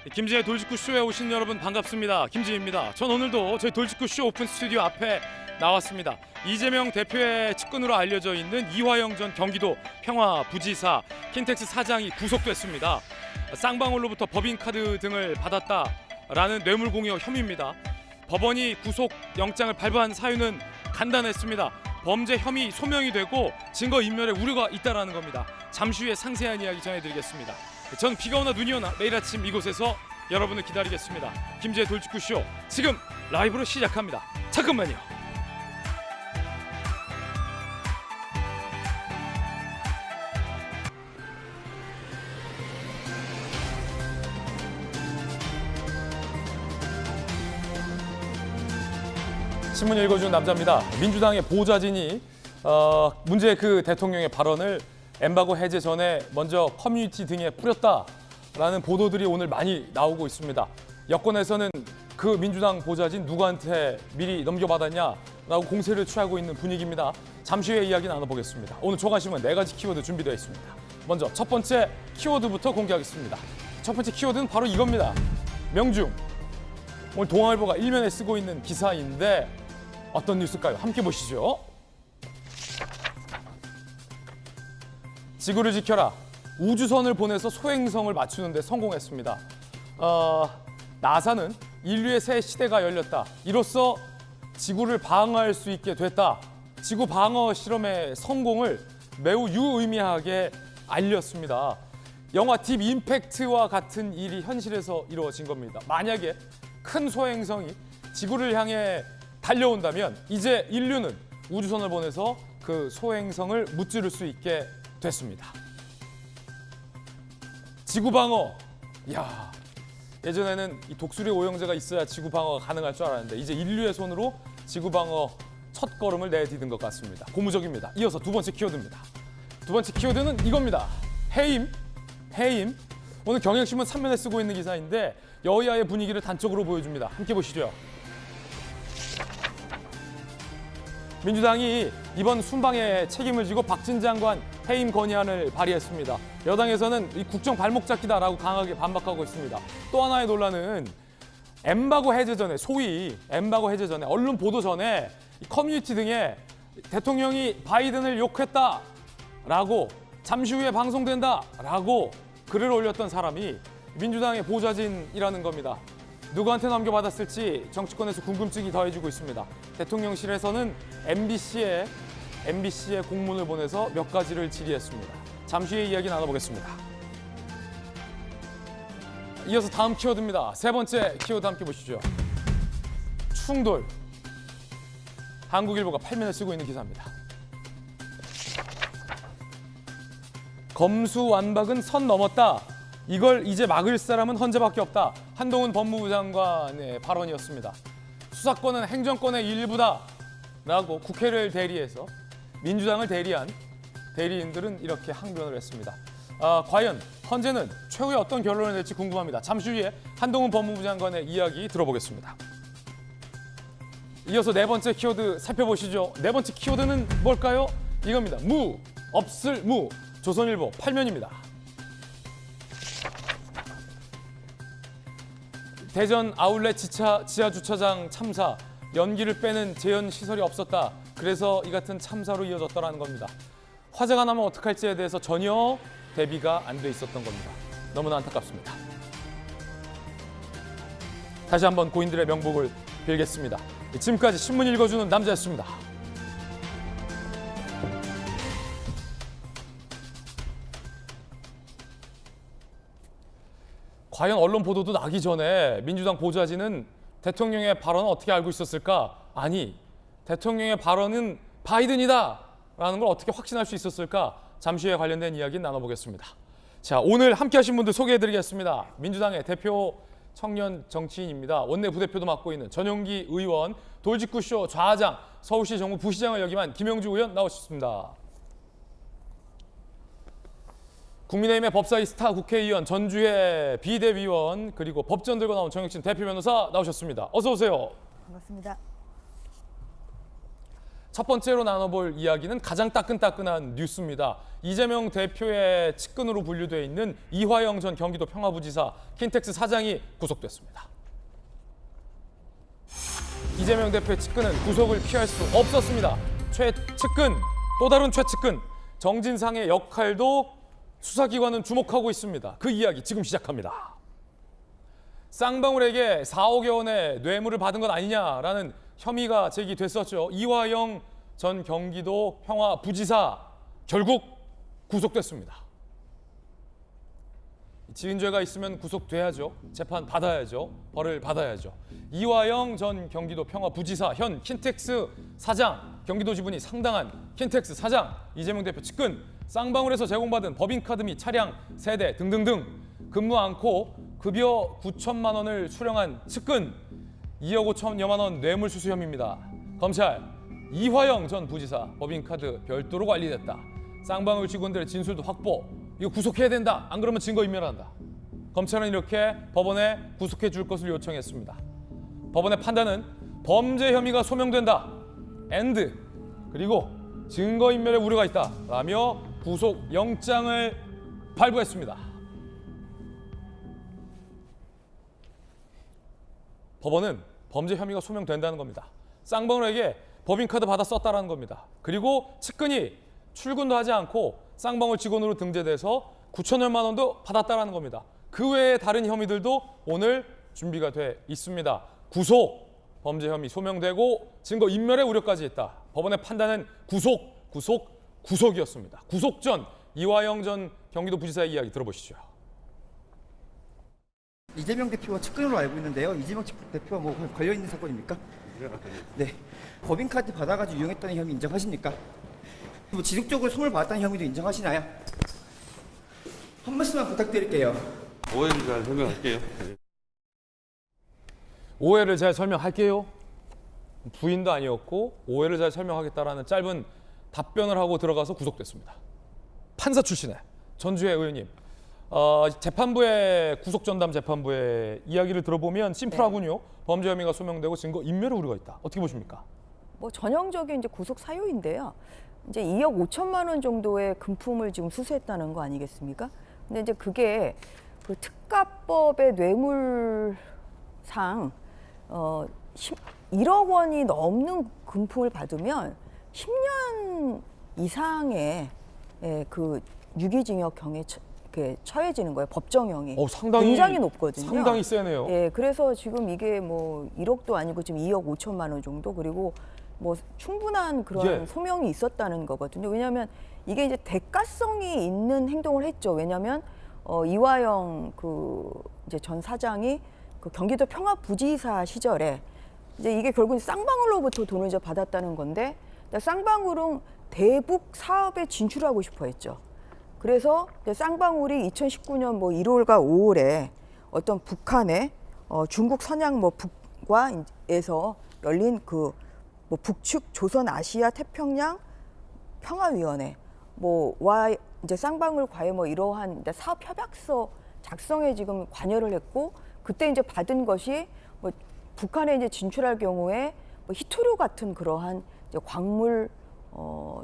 김지의 돌직구쇼에 오신 여러분 반갑습니다. 김지입니다. 전 오늘도 저희 돌직구쇼 오픈 스튜디오 앞에 나왔습니다. 이재명 대표의 측근으로 알려져 있는 이화영 전 경기도 평화부지사 킨텍스 사장이 구속됐습니다. 쌍방울로부터 법인카드 등을 받았다라는 뇌물공여 혐의입니다. 법원이 구속영장을 발부한 사유는 간단했습니다. 범죄 혐의 소명이 되고 증거인멸의 우려가 있다는 겁니다. 잠시 후에 상세한 이야기 전해드리겠습니다. 전 비가 오나 눈이 오나 매일 아침 이곳에서 여러분을 기다리겠습니다. 김지의 돌직구쇼 지금 라이브로 시작합니다. 잠깐만요. 신문 읽어주는 남자입니다. 민주당의 보좌진이 문재인 대통령의 발언을 엠바고 해제 전에 먼저 커뮤니티 등에 뿌렸다라는 보도들이 오늘 많이 나오고 있습니다. 여권에서는 그 민주당 보좌진 누구한테 미리 넘겨받았냐라고 공세를 취하고 있는 분위기입니다. 잠시 후에 이야기 나눠보겠습니다. 오늘 초간신문 4가지 키워드 준비되어 있습니다. 먼저 첫 번째 키워드부터 공개하겠습니다. 첫 번째 키워드는 바로 이겁니다. 명중. 오늘 동아일보가 일면에 쓰고 있는 기사인데 어떤 뉴스일까요? 함께 보시죠. 지구를 지켜라. 우주선을 보내서 소행성을 맞추는 데 성공했습니다. 나사는 인류의 새 시대가 열렸다. 이로써 지구를 방어할 수 있게 됐다. 지구 방어 실험의 성공을 매우 유의미하게 알렸습니다. 영화 딥 임팩트와 같은 일이 현실에서 이루어진 겁니다. 만약에 큰 소행성이 지구를 향해 달려온다면 이제 인류는 우주선을 보내서 그 소행성을 무찌를 수 있게 됐습니다. 지구 방어. 야, 예전에는 이 독수리 오형제가 있어야 지구 방어가 가능할 줄 알았는데 이제 인류의 손으로 지구 방어 첫 걸음을 내디딘 것 같습니다. 고무적입니다. 이어서 두 번째 키워드입니다. 두 번째 키워드는 이겁니다. 해임. 오늘 경향신문 3면에 쓰고 있는 기사인데 여야의 분위기를 단적으로 보여줍니다. 함께 보시죠. 민주당이 이번 순방에 책임을 지고 박진 장관 해임 건의안을 발의했습니다. 여당에서는 이 국정 발목 잡기다라고 강하게 반박하고 있습니다. 또 하나의 논란은 엠바고 해제 전에, 소위 엠바고 해제 전에 언론 보도 전에 커뮤니티 등에 대통령이 바이든을 욕했다라고 잠시 후에 방송된다라고 글을 올렸던 사람이 민주당의 보좌진이라는 겁니다. 누구한테 넘겨받았을지 정치권에서 궁금증이 더해지고 있습니다. 대통령실에서는 MBC에 공문을 보내서 몇 가지를 질의했습니다. 잠시 후에 이야기 나눠보겠습니다. 이어서 다음 키워드입니다. 세 번째 키워드 함께 보시죠. 충돌. 한국일보가 8면을 쓰고 있는 기사입니다. 검수완박은 선 넘었다. 이걸 이제 막을 사람은 헌재밖에 없다. 한동훈 법무부 장관의 발언이었습니다. 수사권은 행정권의 일부다라고 국회를 대리해서 민주당을 대리한 대리인들은 이렇게 항변을 했습니다. 과연 헌재는 최후에 어떤 결론을 낼지 궁금합니다. 잠시 후에 한동훈 법무부 장관의 이야기 들어보겠습니다. 이어서 네 번째 키워드 살펴보시죠. 네 번째 키워드는 뭘까요? 이겁니다. 무, 없을 무. 조선일보 8면입니다. 대전 아울렛 지하 주차장 참사, 연기를 빼는 재현 시설이 없었다. 그래서 이 같은 참사로 이어졌다는 겁니다. 화재가 나면 어떡할지에 대해서 전혀 대비가 안 돼 있었던 겁니다. 너무나 안타깝습니다. 다시 한번 고인들의 명복을 빌겠습니다. 지금까지 신문 읽어주는 남자였습니다. 과연 언론 보도도 나기 전에 민주당 보좌진은 대통령의 발언을 어떻게 알고 있었을까? 아니, 대통령의 발언은 바이든이다 라는 걸 어떻게 확신할 수 있었을까? 잠시 후에 관련된 이야기 나눠보겠습니다. 자, 오늘 함께 하신 분들 소개해드리겠습니다. 민주당의 대표 청년 정치인입니다. 원내 부대표도 맡고 있는 전용기 의원, 돌직구쇼 좌장, 서울시 정부 부시장을 역임한 김영주 의원 나오셨습니다. 국민의힘의 법사위 스타 국회의원, 전주의 비대위원, 그리고 법전 들고 나온 정혁진 대표 변호사 나오셨습니다. 어서 오세요. 반갑습니다. 첫 번째로 나눠볼 이야기는 가장 따끈따끈한 뉴스입니다. 이재명 대표의 측근으로 분류되어 있는 이화영 전 경기도 평화부지사 킨텍스 사장이 구속됐습니다. 이재명 대표의 측근은 구속을 피할 수 없었습니다. 최측근, 또 다른 최측근 정진상의 역할도 수사기관은 주목하고 있습니다. 그 이야기 지금 시작합니다. 쌍방울에게 4억여 원의 뇌물을 받은 것 아니냐라는 혐의가 제기됐었죠. 이화영 전 경기도 평화부지사 결국 구속됐습니다. 지은 죄가 있으면 구속돼야죠. 재판 받아야죠. 벌을 받아야죠. 이화영 전 경기도 평화부지사, 현 킨텍스 사장, 경기도 지분이 상당한 킨텍스 사장, 이재명 대표 측근, 쌍방울에서 제공받은 법인카드 및 차량, 세대 등등등 근무 않고 급여 9천만 원을 수령한 측근, 2억 5천여만 원 뇌물수수 혐의입니다. 검찰, 이화영 전 부지사 법인카드 별도로 관리됐다. 쌍방울 직원들의 진술도 확보. 이거 구속해야 된다. 안 그러면 증거인멸한다. 검찰은 이렇게 법원에 구속해 줄 것을 요청했습니다. 법원의 판단은 범죄 혐의가 소명된다. 엔드. 그리고 증거인멸의 우려가 있다. 라며 구속영장을 발부했습니다. 법원은 범죄 혐의가 소명된다는 겁니다. 쌍방울에게 법인카드 받아 썼다라는 겁니다. 그리고 측근이 출근도 하지 않고 쌍방울 직원으로 등재돼서 9천여만 원도 받았다라는 겁니다. 그 외에 다른 혐의들도 오늘 준비가 돼 있습니다. 구속, 범죄 혐의 소명되고 증거 인멸의 우려까지 있다. 법원의 판단은 구속이었습니다. 구속 전 이화영 전 경기도 부지사의 이야기 들어보시죠. 이재명 대표와 측근으로 알고 있는데요. 이재명 대표와 뭐 걸려 있는 사건입니까? 네. 법인카드 받아가지고 이용했다는 혐의 인정하십니까? 뭐 지속적으로 선물 받았다는 혐의도 인정하시나요? 한 말씀만 부탁드릴게요. 오해를 잘 설명할게요. 오해를 잘 설명할게요. 부인도 아니었고 오해를 잘 설명하겠다라는 짧은 답변을 하고 들어가서 구속됐습니다. 판사 출신의 전주혜 의원님, 재판부의 구속전담 재판부의 이야기를 들어보면 심플하군요. 범죄 혐의가 소명되고 증거 인멸의 우려가 있다. 어떻게 보십니까? 뭐 전형적인 이제 구속 사유인데요. 이제 2억 5천만 원 정도의 금품을 지금 수수했다는 거 아니겠습니까? 근데 이제 그게 그 특가법의 뇌물상 1억 원이 넘는 금품을 받으면 10년 이상의 그 유기징역형에 처해지는 거예요. 법정형이. 상당히, 굉장히 높거든요. 상당히 세네요. 예, 그래서 지금 이게 뭐 1억도 아니고 지금 2억 5천만 원 정도, 그리고 뭐 충분한 그런 소명이 있었다는 거거든요. 왜냐하면 이게 이제 대가성이 있는 행동을 했죠. 왜냐하면 이화영 이제 전 사장이 그 경기도 평화부지사 시절에 이제 이게 결국 쌍방울로부터 돈을 이제 받았다는 건데, 쌍방울은 대북 사업에 진출하고 싶어 했죠. 그래서 쌍방울이 2019년 뭐 1월과 5월에 어떤 북한의 중국 선양 뭐 북과에서 열린 그 뭐 북측 조선 아시아 태평양 평화위원회 뭐와 이제 쌍방울과의 뭐 이러한 사업 협약서 작성에 지금 관여를 했고, 그때 이제 받은 것이 뭐 북한에 이제 진출할 경우에 뭐 히토류 같은 그러한 이제 광물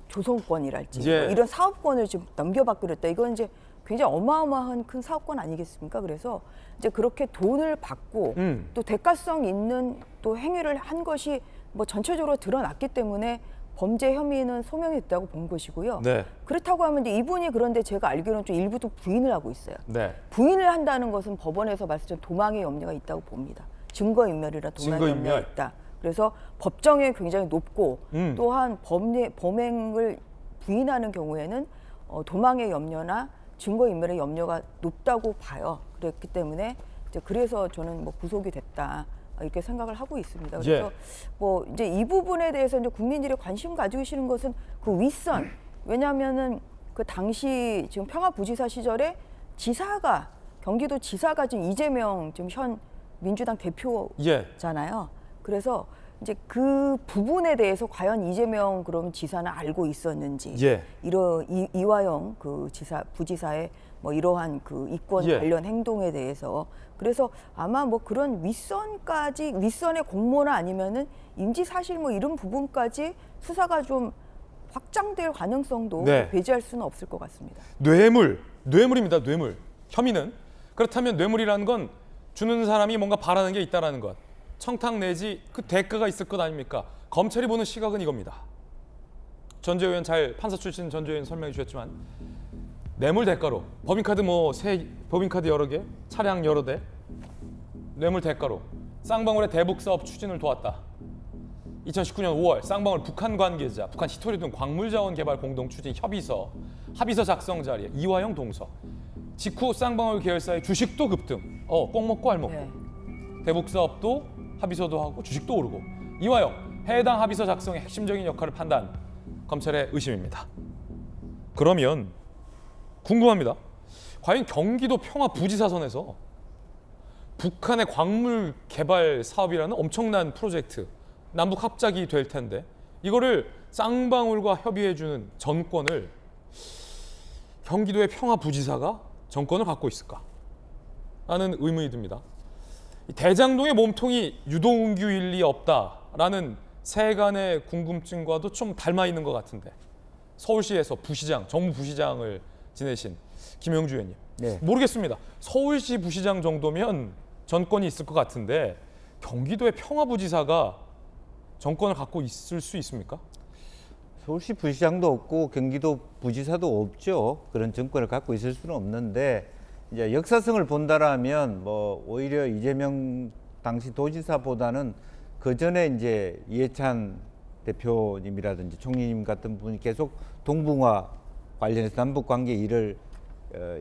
조성권이랄지 뭐 이런 사업권을 지금 넘겨받기로 했다. 이건 이제 굉장히 어마어마한 큰 사업권 아니겠습니까? 그래서 이제 그렇게 돈을 받고 또 대가성 있는 또 행위를 한 것이 뭐 전체적으로 드러났기 때문에 범죄 혐의는 소명이 됐다고 본 것이고요. 네. 그렇다고 하면 이제 이분이, 그런데 제가 알기로는 좀 일부도 부인을 하고 있어요. 네. 부인을 한다는 것은 법원에서 봤을 때 도망의 염려가 있다고 봅니다. 증거인멸이라 도망의 염려가 있다. 그래서 법정에 굉장히 높고 또한 범행을 부인하는 경우에는 도망의 염려나 증거인멸의 염려가 높다고 봐요. 그랬기 때문에 이제 그래서 저는 뭐 구속이 됐다, 이렇게 생각을 하고 있습니다. 그래서 뭐 이제 이 부분에 대해서 이제 국민들이 관심 가지고 계시는 것은 그 윗선. 왜냐하면은 그 당시 지금 평화부지사 시절에 지사가, 경기도 지사가 지금 이재명 지금 현 민주당 대표잖아요. 그래서 이제 그 부분에 대해서 과연 이재명 그럼 지사는 알고 있었는지, 이화영 그 부지사의 뭐 이러한 그 이권 예. 관련 행동에 대해서 그래서 아마 뭐 그런 윗선의 공모나 아니면은 인지 사실 뭐 이런 부분까지 수사가 좀 확장될 가능성도 네. 배제할 수는 없을 것 같습니다. 뇌물입니다. 뇌물. 혐의는 그렇다면 뇌물이라는 건 주는 사람이 뭔가 바라는 게 있다라는 것. 청탁 내지 그 대가가 있을 것 아닙니까? 검찰이 보는 시각은 이겁니다. 전재 의원 판사 출신 전재 의원 설명해 주셨지만 뇌물 대가로 법인카드 법인카드 여러 개, 차량 여러 대 뇌물 대가로 쌍방울의 대북 사업 추진을 도왔다. 2019년 5월 쌍방울 북한 관계자, 북한 히토리 등 광물자원 개발 공동 추진 합의서 작성 자리에 이화영 동서. 직후 쌍방울 계열사의 주식도 급등. 꼭 먹고 알 먹고. 네. 대북 사업도 합의서도 하고 주식도 오르고. 이화영 해당 합의서 작성의 핵심적인 역할을 판단. 검찰의 의심입니다. 그러면 궁금합니다. 과연 경기도 평화부지사선에서 북한의 광물 개발 사업이라는 엄청난 프로젝트 남북 합작이 될 텐데 이거를 쌍방울과 협의해주는 전권을 경기도의 평화부지사가 정권을 갖고 있을까? 라는 의문이 듭니다. 대장동의 몸통이 유동규 일리 없다라는 세간의 궁금증과도 좀 닮아 있는 것 같은데 서울시에서 정무 부시장을 지내신 김영주 의원님. 네. 모르겠습니다. 서울시 부시장 정도면 전권이 있을 것 같은데 경기도의 평화부지사가 정권을 갖고 있을 수 있습니까? 서울시 부시장도 없고 경기도 부지사도 없죠. 그런 정권을 갖고 있을 수는 없는데 이제 역사성을 본다라면 뭐 오히려 이재명 당시 도지사보다는 그 전에 이제 이해찬 대표님이라든지 총리님 같은 분이 계속 동북아 관련해서 남북 관계 일을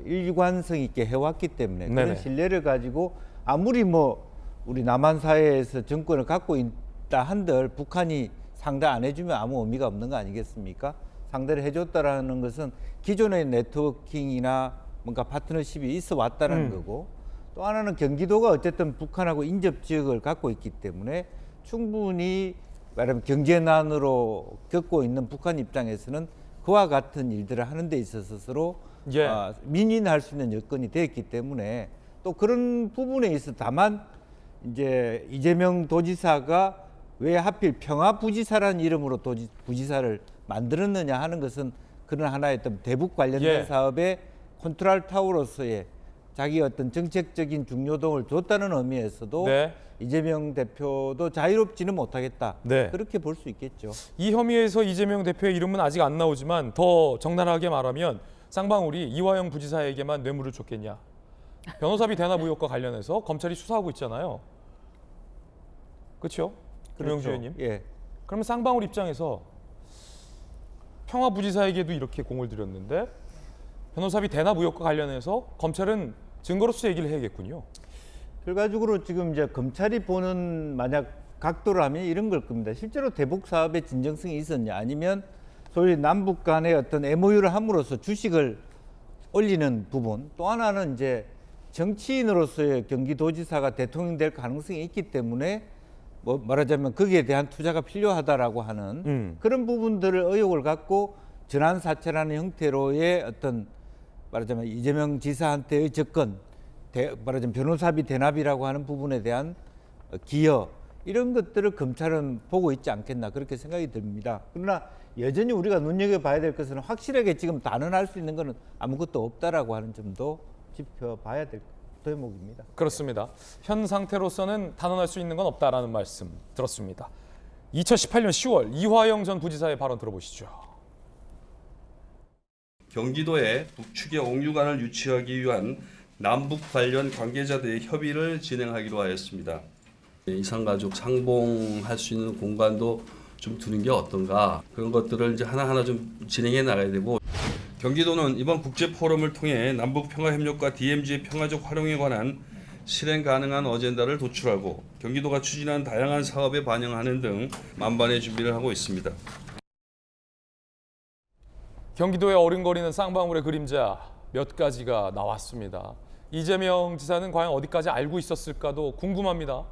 일관성 있게 해왔기 때문에 네네. 그런 신뢰를 가지고 아무리 뭐 우리 남한 사회에서 정권을 갖고 있다 한들 북한이 상대 안 해주면 아무 의미가 없는 거 아니겠습니까? 상대를 해줬다라는 것은 기존의 네트워킹이나 뭔가 파트너십이 있어 왔다는 거고 또 하나는 경기도가 어쨌든 북한하고 인접 지역을 갖고 있기 때문에 충분히 말하면 경제난으로 겪고 있는 북한 입장에서는 그와 같은 일들을 하는 데 있어서 서로 예. 민인할 수 있는 여건이 되었기 때문에 또 그런 부분에 있어 다만 이제 이재명 도지사가 왜 하필 평화부지사라는 이름으로 부지사를 만들었느냐 하는 것은 그런 하나의 어떤 대북 관련된 예. 사업의 컨트롤 타워로서의 자기 어떤 정책적인 중요동을 줬다는 의미에서도 네. 이재명 대표도 자유롭지는 못하겠다. 네. 그렇게 볼 수 있겠죠. 이 혐의에서 이재명 대표의 이름은 아직 안 나오지만 더 적나라하게 말하면 쌍방울이 이화영 부지사에게만 뇌물을 줬겠냐. 변호사비 대납 의혹과 관련해서 검찰이 수사하고 있잖아요. 그렇죠? 김영주 의원님. 예. 그러면 쌍방울 입장에서 평화부지사에게도 이렇게 공을 들였는데 변호사비 대납 의혹과 관련해서 검찰은 증거로서 얘기를 해야겠군요. 결과적으로 지금 이제 검찰이 보는 만약 각도라면 이런 걸 겁니다. 실제로 대북 사업에 진정성이 있었냐 아니면 소위 남북 간의 어떤 MOU를 함으로써 주식을 올리는 부분 또 하나는 이제 정치인으로서의 경기도지사가 대통령 될 가능성이 있기 때문에 뭐 말하자면 거기에 대한 투자가 필요하다라고 하는 그런 부분들을 의혹을 갖고 전환사채라는 형태로의 어떤 말하자면 이재명 지사한테의 접근 말하자면 변호사비 대납이라고 하는 부분에 대한 기여 이런 것들을 검찰은 보고 있지 않겠나 그렇게 생각이 듭니다. 그러나 여전히 우리가 눈여겨봐야 될 것은 확실하게 지금 단언할 수 있는 것은 아무것도 없다라고 하는 점도 짚어봐야 될 대목입니다. 그렇습니다. 현 상태로서는 단언할 수 있는 건 없다라는 말씀 들었습니다. 2018년 10월 이화영 전 부지사의 발언 들어보시죠. 경기도에 북측의 옥류관을 유치하기 위한 남북 관련 관계자들의 협의를 진행하기로 하였습니다. 이산가족 상봉할 수 있는 공간도 좀 두는 게 어떤가 그런 것들을 이제 하나하나 좀 진행해 나가야 되고 경기도는 이번 국제 포럼을 통해 남북 평화 협력과 DMZ의 평화적 활용에 관한 실행 가능한 어젠다를 도출하고 경기도가 추진한 다양한 사업에 반영하는 등 만반의 준비를 하고 있습니다. 경기도의 어른거리는 쌍방울의 그림자 몇 가지가 나왔습니다. 이재명 지사는 과연 어디까지 알고 있었을까도 궁금합니다.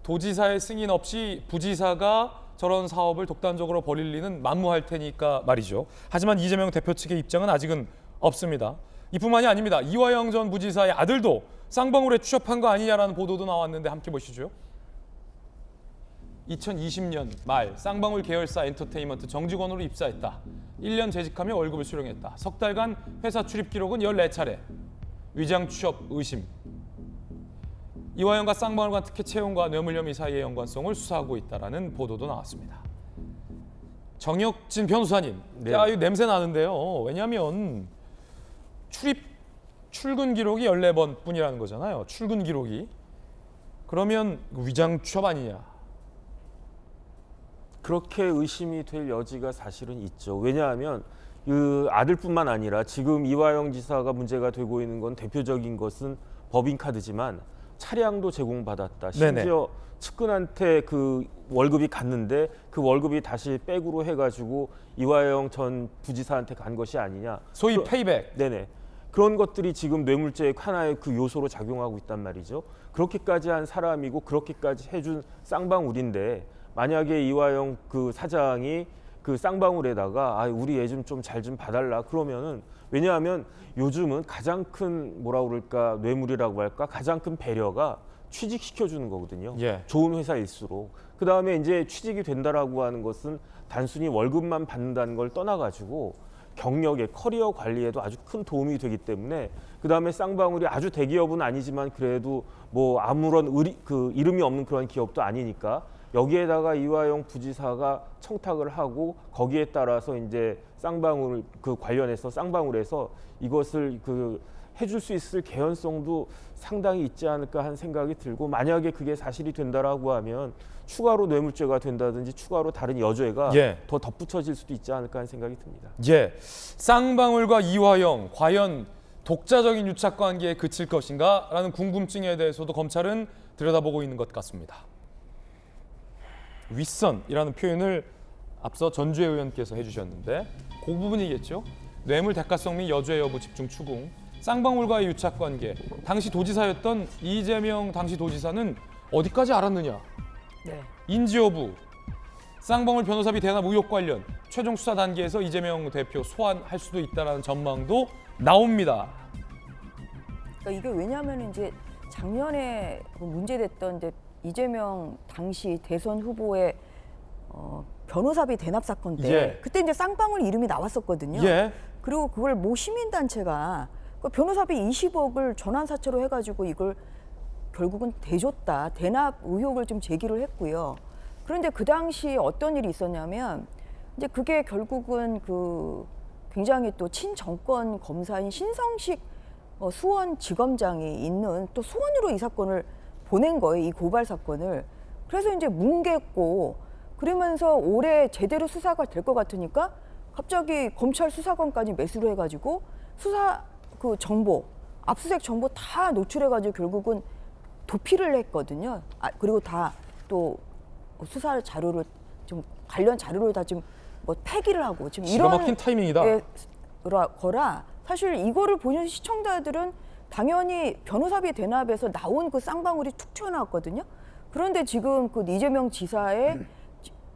도지사의 승인 없이 부지사가 저런 사업을 독단적으로 벌일 리는 만무할 테니까 말이죠. 하지만 이재명 대표 측의 입장은 아직은 없습니다. 이뿐만이 아닙니다. 이화영 전 부지사의 아들도 쌍방울에 취업한 거 아니냐라는 보도도 나왔는데 함께 보시죠. 2020년 말 쌍방울 계열사 엔터테인먼트 정직원으로 입사했다. 1년 재직하며 월급을 수령했다. 석 달간 회사 출입 기록은 14차례. 위장 취업 의심. 이화영과 쌍방울간 특혜 채용과 뇌물 혐의 사이의 연관성을 수사하고 있다라는 보도도 나왔습니다. 정혁진 변호사님, 네. 야, 이거 냄새 나는데요. 왜냐하면 출근 기록이 14번 뿐이라는 거잖아요. 출근 기록이. 그러면 위장 취업 아니냐. 그렇게 의심이 될 여지가 사실은 있죠. 왜냐하면 그 아들뿐만 아니라 지금 이화영 지사가 문제가 되고 있는 건 대표적인 것은 법인카드지만 차량도 제공받았다. 네네. 심지어 측근한테 그 월급이 갔는데 그 월급이 다시 백으로 해가지고 이화영 전 부지사한테 간 것이 아니냐. 소위 페이백. 네네. 그런 것들이 지금 뇌물죄의 하나의 그 요소로 작용하고 있단 말이죠. 그렇게까지 한 사람이고 그렇게까지 해준 쌍방울인데 만약에 이화영 그 사장이 그 쌍방울에다가 우리 애 좀 잘 좀 봐달라 그러면은 왜냐하면 요즘은 가장 큰 뭐라 그럴까 뇌물이라고 할까 가장 큰 배려가 취직시켜주는 거거든요. 예. 좋은 회사일수록 그 다음에 이제 취직이 된다라고 하는 것은 단순히 월급만 받는다는 걸 떠나가지고 경력에 커리어 관리에도 아주 큰 도움이 되기 때문에 그 다음에 쌍방울이 아주 대기업은 아니지만 그래도 뭐 아무런 그 이름이 없는 그런 기업도 아니니까 여기에다가 이화영 부지사가 청탁을 하고 거기에 따라서 이제 쌍방울 그 관련해서 쌍방울에서 이것을 그 해줄 수 있을 개연성도 상당히 있지 않을까 하는 생각이 들고 만약에 그게 사실이 된다라고 하면 추가로 뇌물죄가 된다든지 추가로 다른 여죄가 예. 더 덧붙여질 수도 있지 않을까 하는 생각이 듭니다. 예, 쌍방울과 이화영 과연 독자적인 유착 관계에 그칠 것인가라는 궁금증에 대해서도 검찰은 들여다보고 있는 것 같습니다. 윗선이라는 표현을 앞서 전주혜 의원께서 해주셨는데 그 부분이겠죠. 뇌물 대가성 및 여죄 여부 집중 추궁. 쌍방울과의 유착 관계. 당시 도지사였던 이재명 당시 도지사는 어디까지 알았느냐. 네. 인지 여부. 쌍방울 변호사비 대납 의혹 관련 최종 수사 단계에서 이재명 대표 소환할 수도 있다라는 전망도 나옵니다. 그러니까 이게 왜냐하면 이제 작년에 그 문제됐던 이제 이재명 당시 대선 후보의 변호사비 대납 사건 때 예. 그때 이제 쌍방울 이름이 나왔었거든요. 예. 그리고 그걸 모 시민단체가 그 변호사비 20억을 전환사채로 해가지고 이걸 결국은 대줬다. 대납 의혹을 좀 제기를 했고요. 그런데 그 당시 어떤 일이 있었냐면 이제 그게 결국은 그 굉장히 또 친정권 검사인 신성식 수원지검장이 있는 또 수원으로 이 사건을 보낸 거예요. 이 고발 사건을. 그래서 이제 뭉갰고 그러면서 올해 제대로 수사가 될 것 같으니까 갑자기 검찰 수사관까지 매수를 해가지고 수사 그 정보, 압수수색 정보 다 노출해가지고 결국은 도피를 했거든요. 그리고 다 또 수사 자료를 좀 관련 자료를 다 지금 뭐 폐기를 하고 지금 기가 이런 막힌 타이밍이다. 거라 사실 이거를 보는 시청자들은 당연히 변호사비 대납에서 나온 그 쌍방울이 툭 튀어나왔거든요. 그런데 지금 그 이재명 지사의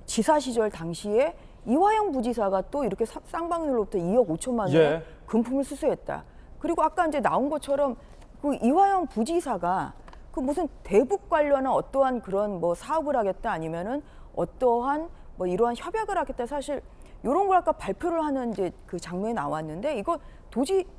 지사 시절 당시에 이화영 부지사가 또 이렇게 쌍방울로부터 2억 5천만 원의 예. 금품을 수수했다. 그리고 아까 이제 나온 것처럼 그 이화영 부지사가 그 무슨 대북 관련한 어떠한 그런 뭐 사업을 하겠다 아니면은 어떠한 뭐 이러한 협약을 하겠다 사실 이런 걸 아까 발표를 하는 이제 그 장면이 나왔는데 이거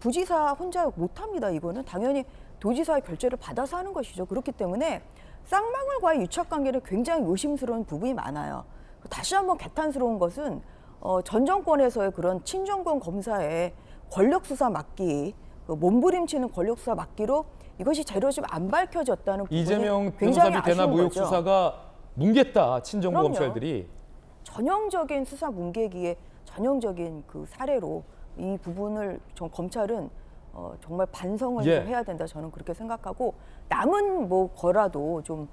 부지사 혼자 못합니다. 이거는 당연히 도지사의 결재를 받아서 하는 것이죠. 그렇기 때문에 쌍방울과의 유착 관계는 굉장히 요심스러운 부분이 많아요. 다시 한번 개탄스러운 것은 전 정권에서의 그런 친정권 검사의 권력 수사 막기, 그 몸부림치는 권력 수사 막기로 이것이 제대로 좀 안 밝혀졌다는 부분이 이재명 굉장히 변호사비 대납 아쉬운 의혹 거죠. 수사가 뭉갰다. 친정부 그럼요. 검찰들이. 전형적인 수사 뭉개기의 전형적인 그 사례로 이 부분을 좀 검찰은 정말 반성을 예. 좀 해야 된다 저는 그렇게 생각하고 남은 뭐 거라도 좀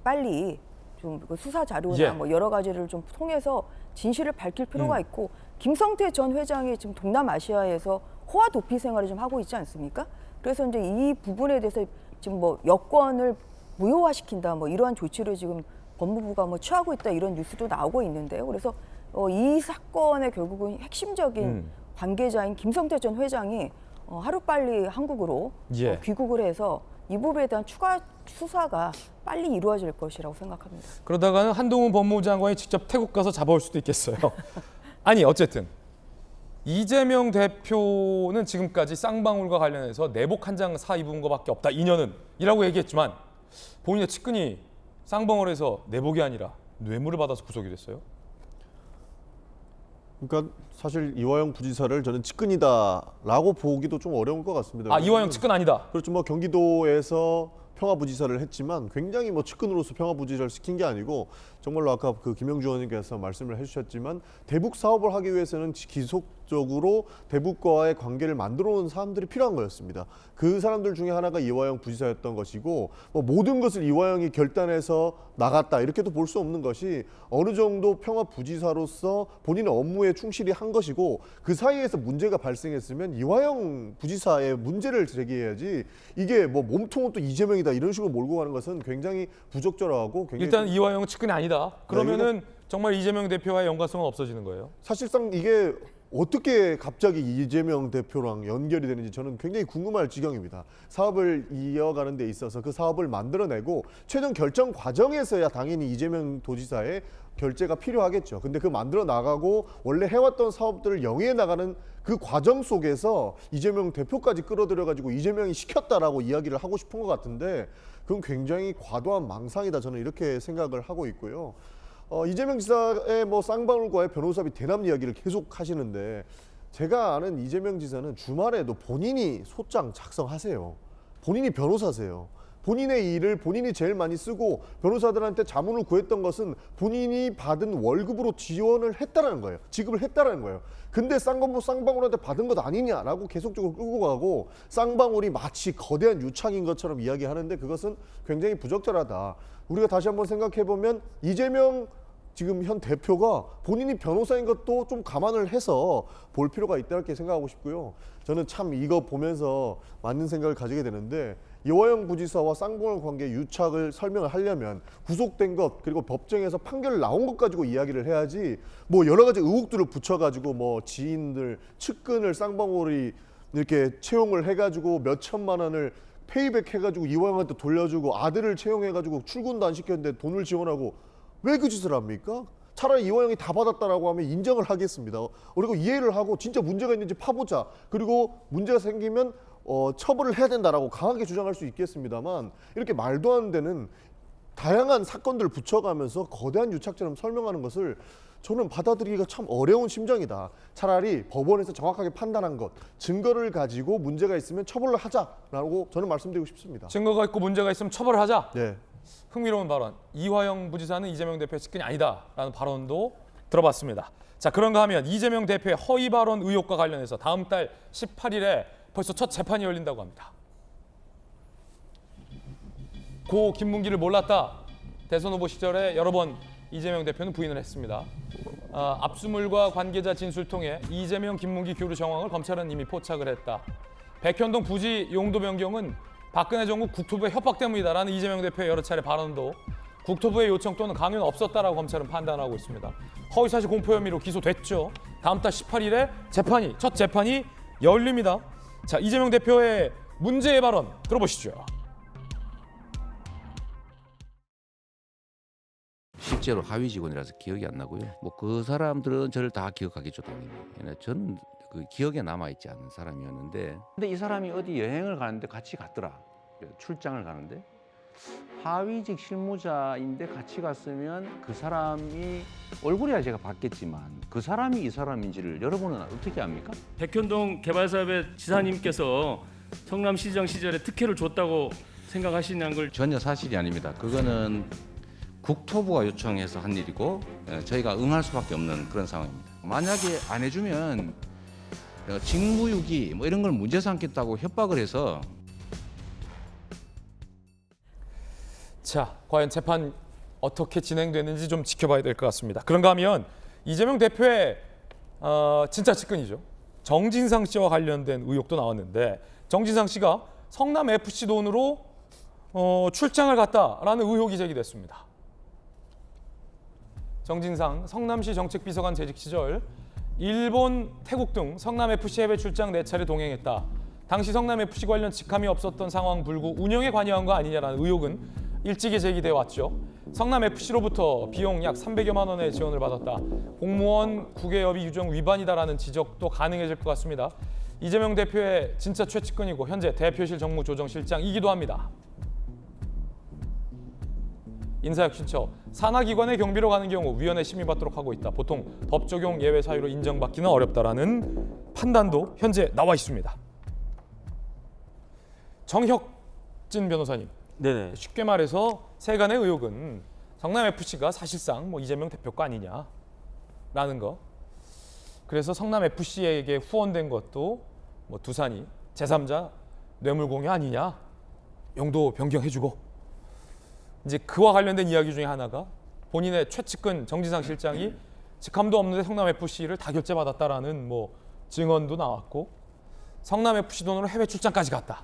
빨리 좀 그 수사 자료나 예. 뭐 여러 가지를 좀 통해서 진실을 밝힐 필요가 있고 김성태 전 회장이 지금 동남아시아에서 호화 도피 생활을 좀 하고 있지 않습니까? 그래서 이제 이 부분에 대해서 지금 뭐 여권을 무효화시킨다 뭐 이러한 조치를 지금 법무부가 뭐 취하고 있다 이런 뉴스도 나오고 있는데요. 그래서 이 사건의 결국은 핵심적인 관계자인 김성태 전 회장이 하루빨리 한국으로 예. 귀국을 해서 이 부분에 대한 추가 수사가 빨리 이루어질 것이라고 생각합니다. 그러다가는 한동훈 법무부 장관이 직접 태국 가서 잡아올 수도 있겠어요. 아니 어쨌든 이재명 대표는 지금까지 쌍방울과 관련해서 내복 한 장 사 입은 것밖에 없다. 2년은 이라고 얘기했지만 본인의 측근이 쌍방울에서 내복이 아니라 뇌물을 받아서 구속이 됐어요. 그러니까 사실 이화영 부지사를 저는 측근이다라고 보기도 좀 어려운 것 같습니다. 아, 이화영 측근 아니다. 그렇죠. 뭐 경기도에서 평화부지사를 했지만 굉장히 뭐 측근으로서 평화부지사를 시킨 게 아니고 정말로 아까 그 김영주 의원님께서 말씀을 해주셨지만 대북 사업을 하기 위해서는 지속적으로 대북과의 관계를 만들어 놓은 사람들이 필요한 거였습니다. 그 사람들 중에 하나가 이화영 부지사였던 것이고 뭐 모든 것을 이화영이 결단해서 나갔다 이렇게도 볼 수 없는 것이 어느 정도 평화부지사로서 본인의 업무에 충실히 한 것이고 그 사이에서 문제가 발생했으면 이화영 부지사의 문제를 제기해야지 이게 뭐 몸통은 또 이재명이다 이런 식으로 몰고 가는 것은 굉장히 부적절하고 굉장히 일단 이화영은 측근이 아니다. 그러면은 정말 이재명 대표와의 연관성은 없어지는 거예요. 사실상 이게 어떻게 갑자기 이재명 대표랑 연결이 되는지 저는 굉장히 궁금할 지경입니다. 사업을 이어가는 데 있어서 그 사업을 만들어내고 최종 결정 과정에서야 당연히 이재명 도지사의 결재가 필요하겠죠. 근데 그 만들어 나가고 원래 해왔던 사업들을 영위해 나가는 그 과정 속에서 이재명 대표까지 끌어들여가지고 이재명이 시켰다라고 이야기를 하고 싶은 것 같은데 그건 굉장히 과도한 망상이다 저는 이렇게 생각을 하고 있고요. 이재명 지사의 뭐 쌍방울과의 변호사비 대남 이야기를 계속 하시는데 제가 아는 이재명 지사는 주말에도 본인이 소장 작성하세요. 본인이 변호사세요. 본인의 일을 본인이 제일 많이 쓰고 변호사들한테 자문을 구했던 것은 본인이 받은 월급으로 지원을 했다라는 거예요. 지급을 했다라는 거예요. 근데 쌍방울한테 받은 것 아니냐라고 계속적으로 끌고 가고 쌍방울이 마치 거대한 유착인 것처럼 이야기하는데 그것은 굉장히 부적절하다. 우리가 다시 한번 생각해보면 이재명 지금 현 대표가 본인이 변호사인 것도 좀 감안을 해서 볼 필요가 있다 이렇게 생각하고 싶고요. 저는 참 이거 보면서 맞는 생각을 가지게 되는데 이화영 부지사와 쌍방울 관계 유착을 설명을 하려면 구속된 것 그리고 법정에서 판결 나온 것 가지고 이야기를 해야지 뭐 여러 가지 의혹들을 붙여가지고 뭐 지인들 측근을 쌍방울이 이렇게 채용을 해가지고 몇 천만 원을 페이백 해가지고 이화영한테 돌려주고 아들을 채용해가지고 출근도 안 시켰는데 돈을 지원하고 왜 그 짓을 합니까? 차라리 이화영이 다 받았다라고 하면 인정을 하겠습니다. 그리고 이해를 하고 진짜 문제가 있는지 파보자. 그리고 문제가 생기면 처벌을 해야 된다라고 강하게 주장할 수 있겠습니다만 이렇게 말도 안 되는 다양한 사건들을 붙여가면서 거대한 유착처럼 설명하는 것을 저는 받아들이기가 참 어려운 심정이다. 차라리 법원에서 정확하게 판단한 것, 증거를 가지고 문제가 있으면 처벌을 하자라고 저는 말씀드리고 싶습니다. 증거가 있고 문제가 있으면 처벌을 하자. 네. 흥미로운 발언. 이화영 부지사는 이재명 대표의 측근이 아니다라는 발언도 들어봤습니다. 자, 그런가 하면 이재명 대표의 허위 발언 의혹과 관련해서 다음 달 18일에 벌써 첫 재판이 열린다고 합니다. 고 김문기를 몰랐다. 대선 후보 시절에 여러 번 이재명 대표는 부인을 했습니다. 압수물과 관계자 진술 통해 이재명, 김문기 교류 정황을 검찰은 이미 포착을 했다. 백현동 부지 용도 변경은 박근혜 정부 국토부의 협박 때문이다라는 이재명 대표의 여러 차례 발언도 국토부의 요청 또는 강요는 없었다라고 검찰은 판단하고 있습니다. 허위사실 공표 혐의로 기소됐죠. 다음 달 18일에 첫 재판이 열립니다. 자, 이재명 대표의 문제의 발언 들어보시죠. 실제로 하위 직원이라서 기억이 안 나고요. 뭐 그 사람들은 저를 다 기억하겠죠, 당연히. 저는 그 기억에 남아 있지 않은 사람이었는데, 근데 이 사람이 어디 여행을 가는데 같이 갔더라. 출장을 가는데 하위직 실무자인데 같이 갔으면 그 사람이 얼굴이야 제가 봤겠지만 그 사람이 이 사람인지를 여러분은 어떻게 압니까? 백현동 개발사업의 지사님께서 성남시장 시절에 특혜를 줬다고 생각하시는 걸 전혀 사실이 아닙니다. 그거는 국토부가 요청해서 한 일이고 저희가 응할 수밖에 없는 그런 상황입니다. 만약에 안 해주면 직무유기 뭐 이런 걸 문제 삼겠다고 협박을 해서. 자, 과연 재판 어떻게 진행되는지 좀 지켜봐야 될 것 같습니다. 그런가 하면 이재명 대표의 진짜 측근이죠. 정진상 씨와 관련된 의혹도 나왔는데 정진상 씨가 성남 FC 돈으로 출장을 갔다라는 의혹이 제기됐습니다. 정진상 성남시 정책비서관 재직 시절 일본, 태국 등 성남FC 해외 출장 4차례 동행했다. 당시 성남FC 관련 직함이 없었던 상황 불구 운영에 관여한 거 아니냐라는 의혹은 일찍이 제기돼 왔죠. 성남FC로부터 비용 약 300여만 원의 지원을 받았다. 공무원 국외협의 규정 위반이다라는 지적도 가능해질 것 같습니다. 이재명 대표의 진짜 최측근이고 현재 대표실 정무조정실장이기도 합니다. 인사혁신처 산하기관의 경비로 가는 경우 위원회 심의받도록 하고 있다. 보통 법 적용 예외 사유로 인정받기는 어렵다라는 판단도 현재 나와 있습니다. 정혁진 변호사님, 네네. 쉽게 말해서 세간의 의혹은 성남FC가 사실상 이재명 대표 거 아니냐라는 거. 그래서 성남FC에게 후원된 것도 두산이 제3자 뇌물 공여 아니냐, 용도 변경해주고, 이제 그와 관련된 이야기 중에 하나가 본인의 최측근 정진상 실장이 직함도 없는데 성남FC를 다 결제받았다라는 증언도 나왔고, 성남FC 돈으로 해외 출장까지 갔다.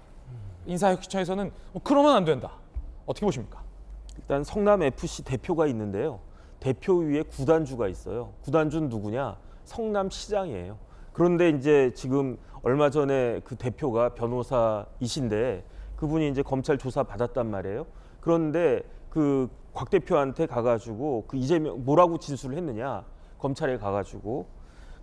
인사혁신처에서는 그러면 안 된다. 어떻게 보십니까? 일단 성남FC 대표가 있는데요. 대표 위에 구단주가 있어요. 구단주는 누구냐? 성남시장이에요. 그런데 이제 지금 얼마 전에 그 대표가 변호사이신데 그분이 이제 검찰 조사 받았단 말이에요. 그런데 그 곽 대표한테 가가지고 그 이재명 뭐라고 진술을 했느냐? 검찰에 가가지고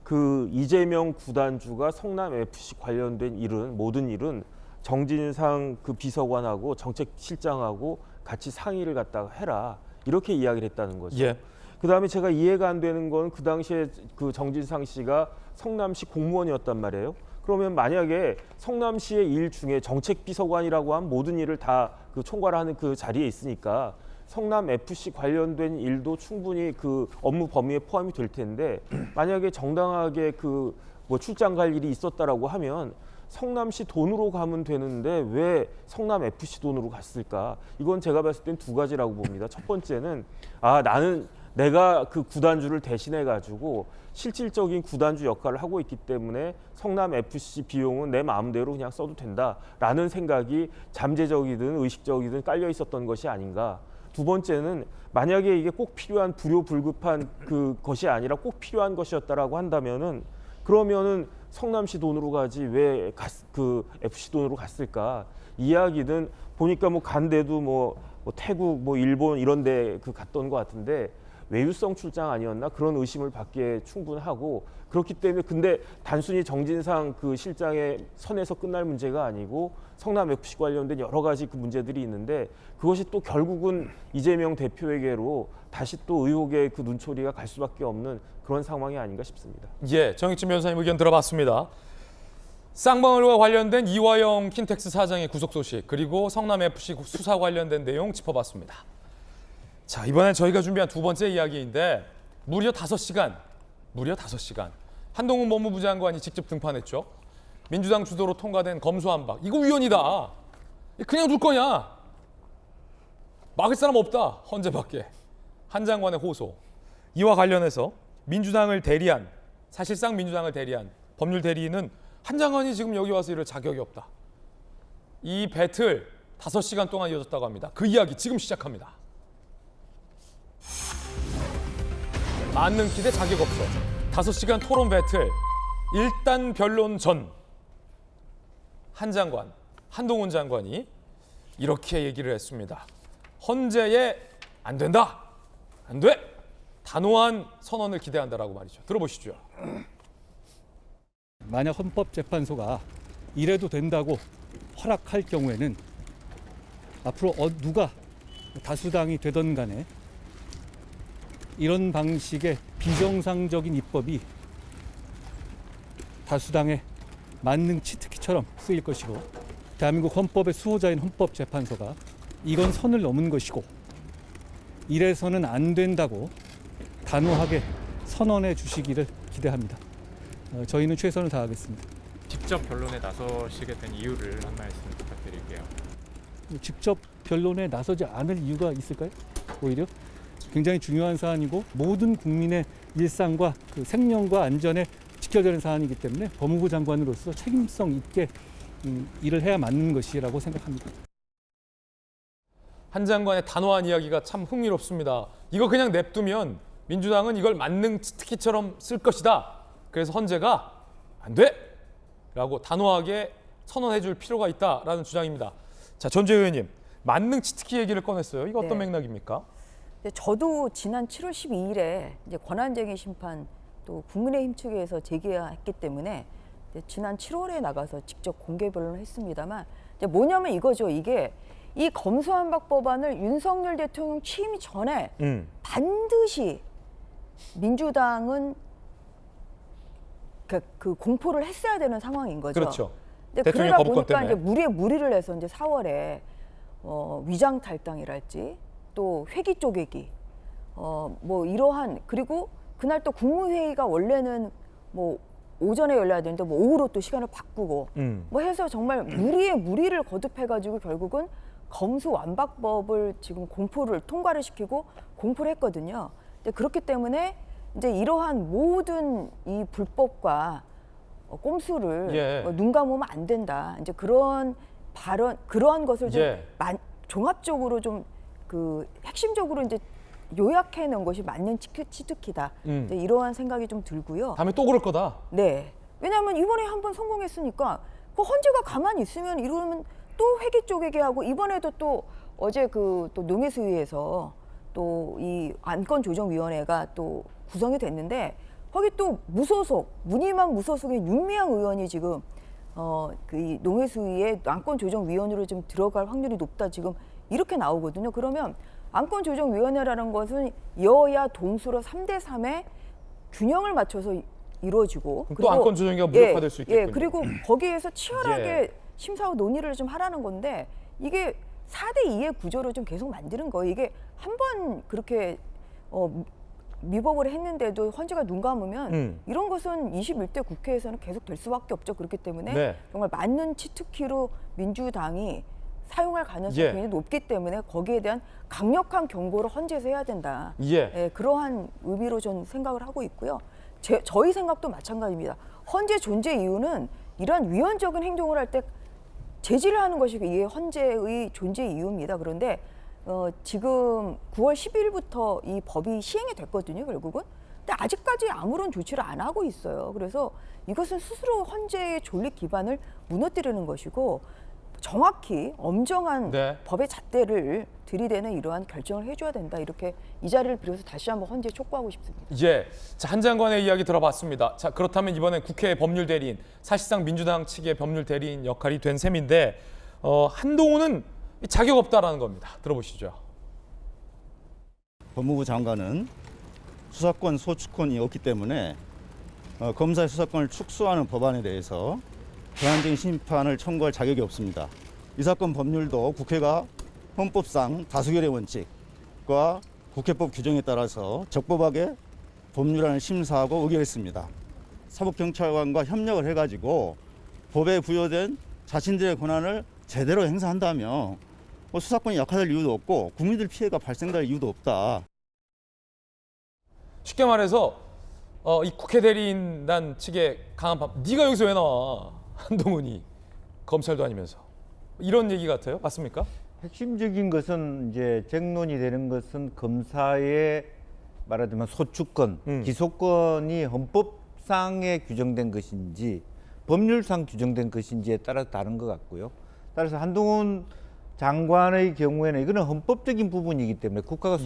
그 이재명 구단주가 성남FC 관련된 일은 모든 일은 정진상 그 비서관하고 정책실장하고 같이 상의를 갖다가 해라 이렇게 이야기를 했다는 거죠. 예. 그다음에 제가 이해가 안 되는 건 그 당시에 그 정진상 씨가 성남시 공무원이었단 말이에요. 그러면 만약에 성남시의 일 중에 정책비서관이라고 한 모든 일을 다 그 총괄하는 그 자리에 있으니까 성남FC 관련된 일도 충분히 그 업무 범위에 포함이 될 텐데 만약에 정당하게 그 출장 갈 일이 있었다라고 하면 성남시 돈으로 가면 되는데 왜 성남FC 돈으로 갔을까? 이건 제가 봤을 땐 두 가지라고 봅니다. 첫 번째는 나는 내가 그 구단주를 대신해 가지고 실질적인 구단주 역할을 하고 있기 때문에 성남FC 비용은 내 마음대로 그냥 써도 된다라는 생각이 잠재적이든 의식적이든 깔려 있었던 것이 아닌가. 두 번째는 만약에 이게 꼭 필요한 불효불급한 그 것이 아니라 꼭 필요한 것이었다라고 한다면은 그러면은 성남시 돈으로 가지 왜 그 FC 돈으로 갔을까? 이야기는 보니까 간데도 태국 일본 이런 데 갔던 것 같은데 외유성 출장 아니었나 그런 의심을 받기에 충분하고 그렇기 때문에 근데 단순히 정진상 그 실장의 선에서 끝날 문제가 아니고 성남FC 관련된 여러 가지 그 문제들이 있는데 그것이 또 결국은 이재명 대표에게로 다시 또 의혹의 그 눈초리가 갈 수밖에 없는 그런 상황이 아닌가 싶습니다. 예, 정익진 변호사님 의견 들어봤습니다. 쌍방울과 관련된 이화영 킨텍스 사장의 구속 소식 그리고 성남FC 수사 관련된 내용 짚어봤습니다. 자, 이번엔 저희가 준비한 두 번째 이야기인데 무려 5시간 한동훈 법무부 장관이 직접 등판했죠. 민주당 주도로 통과된 검수안박. 이거 위헌이다. 그냥 둘 거냐? 막을 사람 없다. 헌재밖에. 한 장관의 호소. 이와 관련해서 사실상 민주당을 대리한 법률 대리인은 한 장관이 지금 여기 와서 이럴 자격이 없다. 이 배틀 5시간 동안 이어졌다고 합니다. 그 이야기 지금 시작합니다. 만능기 대 자격 없어. 5시간 토론 배틀. 일단 변론 전. 한동훈 장관이 이렇게 얘기를 했습니다. 헌재에 안 된다. 안 돼. 단호한 선언을 기대한다라고 말이죠. 들어보시죠. 만약 헌법재판소가 이래도 된다고 허락할 경우에는 앞으로 누가 다수당이 되던 간에 이런 방식의 비정상적인 입법이 다수당의 만능 치트키처럼 쓰일 것이고 대한민국 헌법의 수호자인 헌법재판소가 이건 선을 넘은 것이고 이래서는 안 된다고 단호하게 선언해 주시기를 기대합니다. 저희는 최선을 다하겠습니다. 직접 변론에 나서시게 된 이유를 한 말씀 부탁드릴게요. 직접 변론에 나서지 않을 이유가 있을까요? 오히려 굉장히 중요한 사안이고 모든 국민의 일상과 그 생명과 안전에 지켜야 사안이기 때문에 법무부 장관으로서 책임성 있게 일을 해야 맞는 것이라고 생각합니다. 한 장관의 단호한 이야기가 참 흥미롭습니다. 이거 그냥 냅두면 민주당은 이걸 만능 치트키처럼 쓸 것이다. 그래서 헌재가 안 돼! 라고 단호하게 선언해 줄 필요가 있다라는 주장입니다. 자, 전재 의원님, 만능 치트키 얘기를 꺼냈어요. 이거 어떤 네. 맥락입니까? 저도 지난 7월 12일에 이제 권한쟁의 심판 또 국민의힘 측에서 제기했기 때문에 이제 지난 7월에 나가서 직접 공개 변론을 했습니다만 이제 뭐냐면 이거죠. 이게 이 검수완박 법안을 윤석열 대통령 취임 전에 반드시 민주당은 그 공포를 했어야 되는 상황인 거죠. 그렇죠. 근데 대통령 그러다 거부권 보니까 때문에. 이제 무리에 무리를 해서 이제 4월에 위장 탈당이랄지 또 회기 쪼개기 뭐 이러한 그리고 그날 또 국무회의가 원래는 뭐 오전에 열려야 되는데 뭐 오후로 또 시간을 바꾸고 뭐 해서 정말 무리에 무리를 거듭해가지고 결국은 검수완박법을 지금 공포를 통과를 시키고 공포를 했거든요. 근데 그렇기 때문에 이제 이러한 모든 이 불법과 꼼수를 예. 눈 감으면 안 된다. 이제 그런 발언 그러한 것을 좀 예. 종합적으로 좀 그 핵심적으로 이제 요약해 놓은 것이 맞는 치트키다. 이제 이러한 생각이 좀 들고요. 다음에 또 그럴 거다. 네. 왜냐하면 이번에 한번 성공했으니까 그 헌재가 가만히 있으면 이러면 또 회기 쪼개게 하고 이번에도 또 어제 그 또 농해수위에서 또 이 안건조정위원회가 또 구성이 됐는데 거기 또 무소속 문희만 무소속의 윤미향 의원이 지금 그 농해수위의 안건조정위원으로 좀 들어갈 확률이 높다 지금 이렇게 나오거든요. 그러면 안건조정위원회라는 것은 여야 동수로 3대 3의 균형을 맞춰서 이루어지고 또 안건 조정위가 무력화될 수 있겠군요. 예, 그리고 거기에서 치열하게 예. 심사와 논의를 좀 하라는 건데 이게 4대 2의 구조로 좀 계속 만드는 거예요. 이게 한 번 그렇게 미법을 했는데도 헌재가 눈 감으면 이런 것은 21대 국회에서는 계속 될 수밖에 없죠. 그렇기 때문에 네. 정말 맞는 치트키로 민주당이 사용할 가능성이 예. 굉장히 높기 때문에 거기에 대한 강력한 경고를 헌재에서 해야 된다. 예. 예, 그러한 의미로 저는 생각을 하고 있고요. 저희 생각도 마찬가지입니다. 헌재 존재 이유는 이러한 위헌적인 행동을 할 때 제지를 하는 것이 이게 헌재의 존재 이유입니다. 그런데 지금 9월 10일부터 이 법이 시행이 됐거든요. 결국은. 근데 아직까지 아무런 조치를 안 하고 있어요. 그래서 이것은 스스로 헌재의 존립 기반을 무너뜨리는 것이고 정확히 엄정한 네. 법의 잣대를 들이대는 이러한 결정을 해줘야 된다. 이렇게 이 자리를 빌어서 다시 한번 헌재에 촉구하고 싶습니다. 예, 자, 한 장관의 이야기 들어봤습니다. 자, 그렇다면 이번엔 국회 법률 대리인, 사실상 민주당 측의 법률 대리인 역할이 된 셈인데 한동훈은 자격 없다라는 겁니다. 들어보시죠. 법무부 장관은 수사권 소추권이 없기 때문에 검사의 수사권을 축소하는 법안에 대해서 권한쟁의 심판을 청구할 자격이 없습니다. 이 사건 법률도 국회가 헌법상 다수결의 원칙과 국회법 규정에 따라서 적법하게 법률안을 심사하고 의결했습니다. 사법경찰관과 협력을 해가지고 법에 부여된 자신들의 권한을 제대로 행사한다면 수사권이 약화될 이유도 없고 국민들 피해가 발생될 이유도 없다. 쉽게 말해서 이 국회 대리인단 측의 강한 반, 네가 여기서 왜 나와? 한동훈이 검찰도 아니면서 이런 얘기 같아요. 맞습니까? 핵심적인 것은 이제 쟁론이 되는 것은 검사의 말하자면 소추권, 기소권이 헌법상에 규정된 것인지 법률상 규정된 것인지에 따라 다른 것 같고요. 따라서 한동훈 장관의 경우에는 이거는 헌법적인 부분이기 때문에 국가가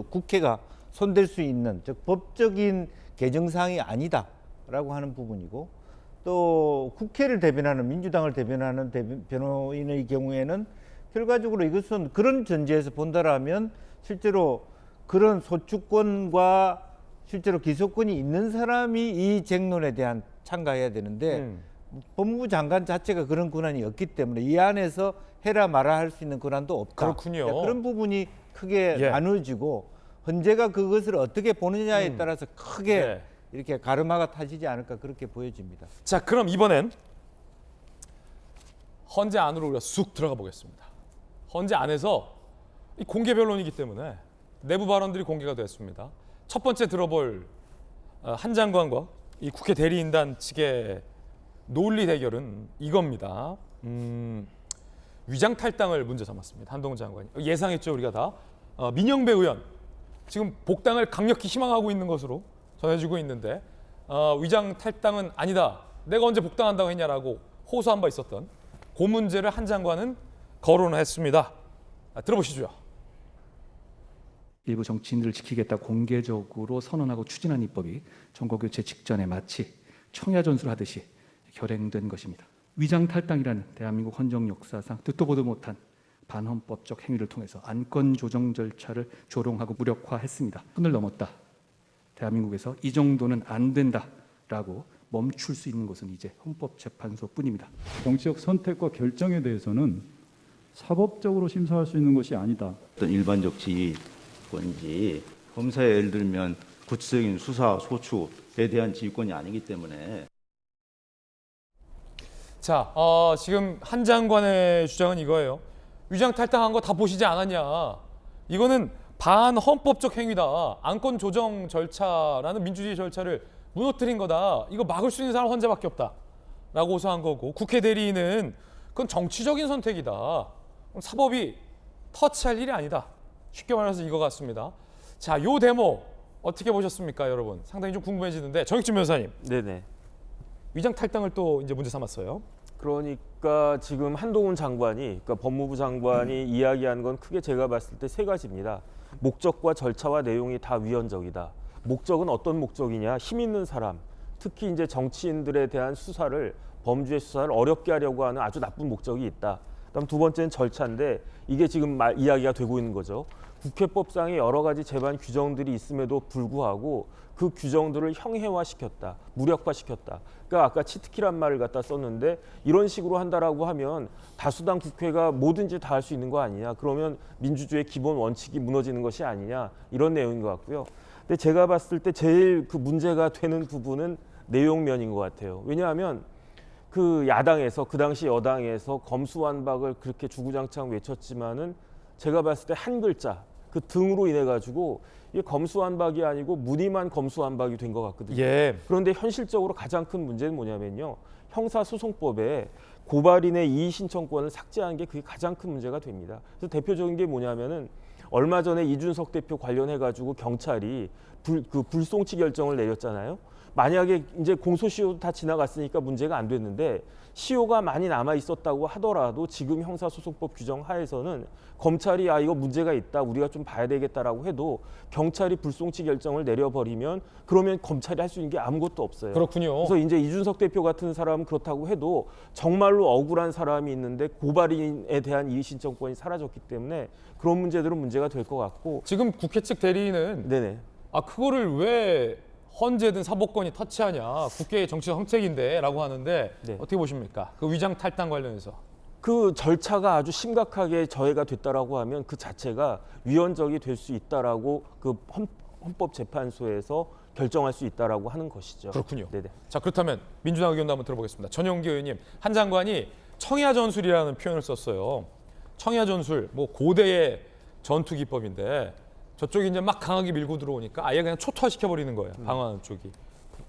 국회가 손댈 수 있는 즉 법적인 개정사항이 아니다라고 하는 부분이고 또 국회를 대변하는 민주당을 대변하는 변호인의 경우에는 결과적으로 이것은 그런 전제에서 본다라면 실제로 그런 소추권과 실제로 기소권이 있는 사람이 이 쟁론에 대한 참가해야 되는데 법무부 장관 자체가 그런 권한이 없기 때문에 이 안에서 해라 마라 할 수 있는 권한도 없다. 그렇군요. 그런 부분이 크게 예. 나눠지고 헌재가 그것을 어떻게 보느냐에 따라서 크게 예. 이렇게 가르마가 타지지 않을까 그렇게 보여집니다. 자, 그럼 이번엔 헌재 안으로 우리가 쑥 들어가 보겠습니다. 헌재 안에서 이 공개 변론이기 때문에 내부 발언들이 공개가 됐습니다. 첫 번째 들어볼 한 장관과 이 국회 대리인단 측의 논리 대결은 이겁니다. 위장 탈당을 문제 삼았습니다. 한동훈 장관이. 예상했죠, 우리가 다. 민영배 의원 지금 복당을 강력히 희망하고 있는 것으로 전해지고 있는데 위장 탈당은 아니다. 내가 언제 복당한다고 했냐라고 호소한 바 있었던 그 문제를 한 장관은 거론했습니다. 들어보시죠. 일부 정치인들을 지키겠다 공개적으로 선언하고 추진한 입법이 정권교체 직전에 마치 청야전술 하듯이 결행된 것입니다. 위장 탈당이라는 대한민국 헌정 역사상 듣도 보도 못한 반헌법적 행위를 통해서 안건 조정 절차를 조롱하고 무력화했습니다. 선을 넘었다. 대한민국에서 이 정도는 안 된다라고 멈출 수 있는 것은 이제 헌법재판소뿐입니다. 정치적 선택과 결정에 대해서는 사법적으로 심사할 수 있는 것이 아니다. 어떤 일반적 지휘권인지 검사의 예를 들면 구체적인 수사, 소추에 대한 지휘권이 아니기 때문에. 자, 지금 한 장관의 주장은 이거예요. 위장 탈당한 거 다 보시지 않았냐. 이거는 반헌법적 행위다. 안건 조정 절차라는 민주주의 절차를 무너뜨린 거다. 이거 막을 수 있는 사람 헌재밖에 없다. 라고 호소한 거고, 국회 대리인은 그건 정치적인 선택이다. 사법이 터치할 일이 아니다. 쉽게 말해서 이거 같습니다. 자, 요 데모 어떻게 보셨습니까, 여러분? 상당히 좀 궁금해지는데, 정익진 변호사님. 네네. 위장 탈당을 또 이제 문제 삼았어요. 그러니까 지금 한동훈 장관이, 그러니까 법무부 장관이 이야기한 건 크게 제가 봤을 때 세 가지입니다. 목적과 절차와 내용이 다 위헌적이다. 목적은 어떤 목적이냐? 힘 있는 사람, 특히 이제 정치인들에 대한 수사를, 범죄 수사를 어렵게 하려고 하는 아주 나쁜 목적이 있다. 그다음 두 번째는 절차인데 이게 지금 이야기가 되고 있는 거죠. 국회법상에 여러 가지 재반 규정들이 있음에도 불구하고 그 규정들을 형해화시켰다, 무력화시켰다. 그러니까 아까 치트키란 말을 갖다 썼는데 이런 식으로 한다라고 하면 다수당 국회가 뭐든지 다 할 수 있는 거 아니냐. 그러면 민주주의의 기본 원칙이 무너지는 것이 아니냐. 이런 내용인 것 같고요. 근데 제가 봤을 때 제일 그 문제가 되는 부분은 내용면인 것 같아요. 왜냐하면 그 야당에서, 그 당시 여당에서 검수완박을 그렇게 주구장창 외쳤지만은 제가 봤을 때 한 글자, 그 등으로 인해 가지고 이게 검수완박이 아니고 무늬만 검수완박이 된 것 같거든요. 예. 그런데 현실적으로 가장 큰 문제는 뭐냐면요. 형사소송법에 고발인의 이의 신청권을 삭제한 게 그게 가장 큰 문제가 됩니다. 그래서 대표적인 게 뭐냐면은 얼마 전에 이준석 대표 관련해 가지고 경찰이 불송치 결정을 내렸잖아요. 만약에 이제 공소시효도 다 지나갔으니까 문제가 안 됐는데 시효가 많이 남아 있었다고 하더라도 지금 형사소송법 규정 하에서는 검찰이 이거 문제가 있다, 우리가 좀 봐야 되겠다라고 해도 경찰이 불송치 결정을 내려버리면 그러면 검찰이 할 수 있는 게 아무것도 없어요. 그렇군요. 그래서 이제 이준석 대표 같은 사람은 그렇다고 해도 정말로 억울한 사람이 있는데 고발인에 대한 이의 신청권이 사라졌기 때문에 그런 문제들은 문제가 될 것 같고, 지금 국회 측 대리인은 네네. 그거를 왜 헌재든 사법권이 터치하냐, 국회의 정치적 정책인데 라고 하는데 네. 어떻게 보십니까? 그 위장 탈당 관련해서. 그 절차가 아주 심각하게 저해가 됐다라고 하면 그 자체가 위헌적이 될 수 있다라고 그 헌법재판소에서 결정할 수 있다라고 하는 것이죠. 그렇군요. 네네. 자, 그렇다면 민주당 의견도 한번 들어보겠습니다. 전용기 의원님, 한 장관이 청야전술이라는 표현을 썼어요. 청야전술, 뭐 고대의 전투 기법인데 저쪽이 이제 막 강하게 밀고 들어오니까 아예 그냥 초토화시켜버리는 거예요. 방어하는 쪽이.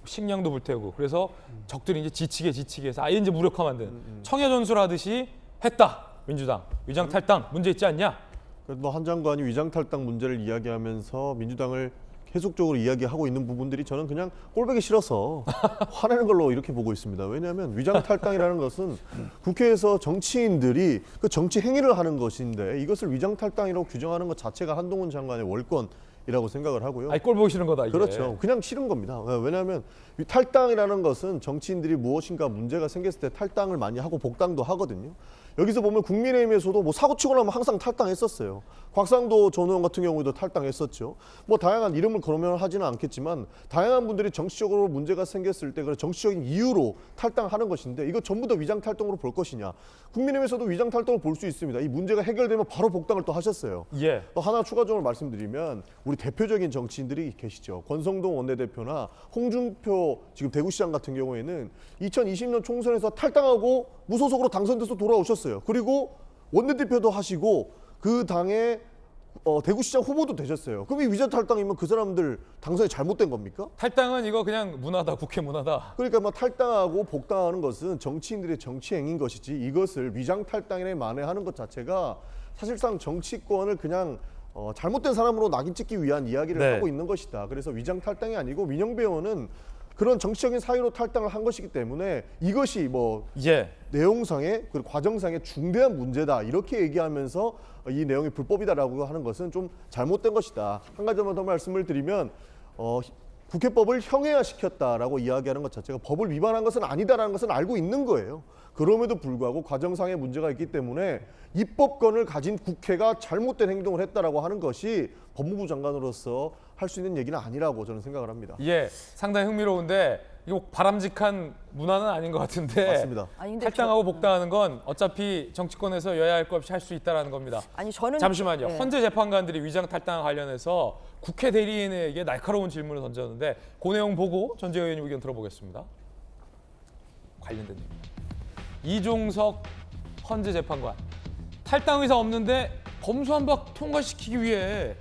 식량도 불태우고. 그래서 적들이 이제 지치게 해서 아예 이제 무력화 만드는. 청야전술 하듯이 했다. 민주당. 위장 탈당 문제 있지 않냐? 그래도 한 장관이 위장 탈당 문제를 이야기하면서 민주당을 계속적으로 이야기하고 있는 부분들이 저는 그냥 꼴보기 싫어서 화내는 걸로 이렇게 보고 있습니다. 왜냐하면 위장 탈당이라는 것은 국회에서 정치인들이 그 정치 행위를 하는 것인데 이것을 위장 탈당이라고 규정하는 것 자체가 한동훈 장관의 월권이라고 생각을 하고요. 꼴 보기 싫은 거다, 이게. 그렇죠. 그냥 싫은 겁니다. 왜냐하면 탈당이라는 것은 정치인들이 무엇인가 문제가 생겼을 때 탈당을 많이 하고 복당도 하거든요. 여기서 보면 국민의힘에서도 뭐 사고 치고 나면 항상 탈당했었어요. 곽상도 전 의원 같은 경우도 탈당했었죠. 뭐 다양한 이름을 거론을 하지는 않겠지만 다양한 분들이 정치적으로 문제가 생겼을 때 그런 정치적인 이유로 탈당하는 것인데 이거 전부 다 위장 탈당으로 볼 것이냐. 국민의힘에서도 위장 탈당을 볼 수 있습니다. 이 문제가 해결되면 바로 복당을 또 하셨어요. 예. 또 하나 추가적으로 말씀드리면 우리 대표적인 정치인들이 계시죠. 권성동 원내대표나 홍준표 지금 대구시장 같은 경우에는 2020년 총선에서 탈당하고 무소속으로 당선돼서 돌아오셨어요. 그리고 원내대표도 하시고 그 당의 대구시장 후보도 되셨어요. 그럼 이 위장 탈당이면 그 사람들 당선이 잘못된 겁니까? 탈당은 이거 그냥 문화다, 국회 문화다. 그러니까 뭐 탈당하고 복당하는 것은 정치인들의 정치 행위인 것이지 이것을 위장 탈당이라 만회하는 것 자체가 사실상 정치권을 그냥 잘못된 사람으로 낙인 찍기 위한 이야기를 네. 하고 있는 것이다. 그래서 위장 탈당이 아니고 민영배 의원은 그런 정치적인 사유로 탈당을 한 것이기 때문에 이것이 뭐 예. 내용상의 그리고 과정상의 중대한 문제다 이렇게 얘기하면서 이 내용이 불법이다라고 하는 것은 좀 잘못된 것이다. 한 가지만 더 말씀을 드리면 국회법을 형해화시켰다라고 이야기하는 것 자체가 법을 위반한 것은 아니다라는 것은 알고 있는 거예요. 그럼에도 불구하고 과정상의 문제가 있기 때문에 입법권을 가진 국회가 잘못된 행동을 했다라고 하는 것이 법무부 장관으로서 할 수 있는 얘기는 아니라고 저는 생각을 합니다. 예, 상당히 흥미로운데 이거 바람직한 문화는 아닌 것 같은데 맞습니다. 아니, 근데 탈당하고 복당하는 건 어차피 정치권에서 여야 할 것 없이 할 수 있다는 겁니다. 아니 저는 잠시만요. 네. 헌재 재판관들이 위장 탈당 관련해서 국회 대리인에게 날카로운 질문을 던졌는데 그 내용 보고 전재 의원님 의견 들어보겠습니다. 관련된 내용. 이종석 헌재 재판관 탈당 의사 없는데 검수완박 통과시키기 위해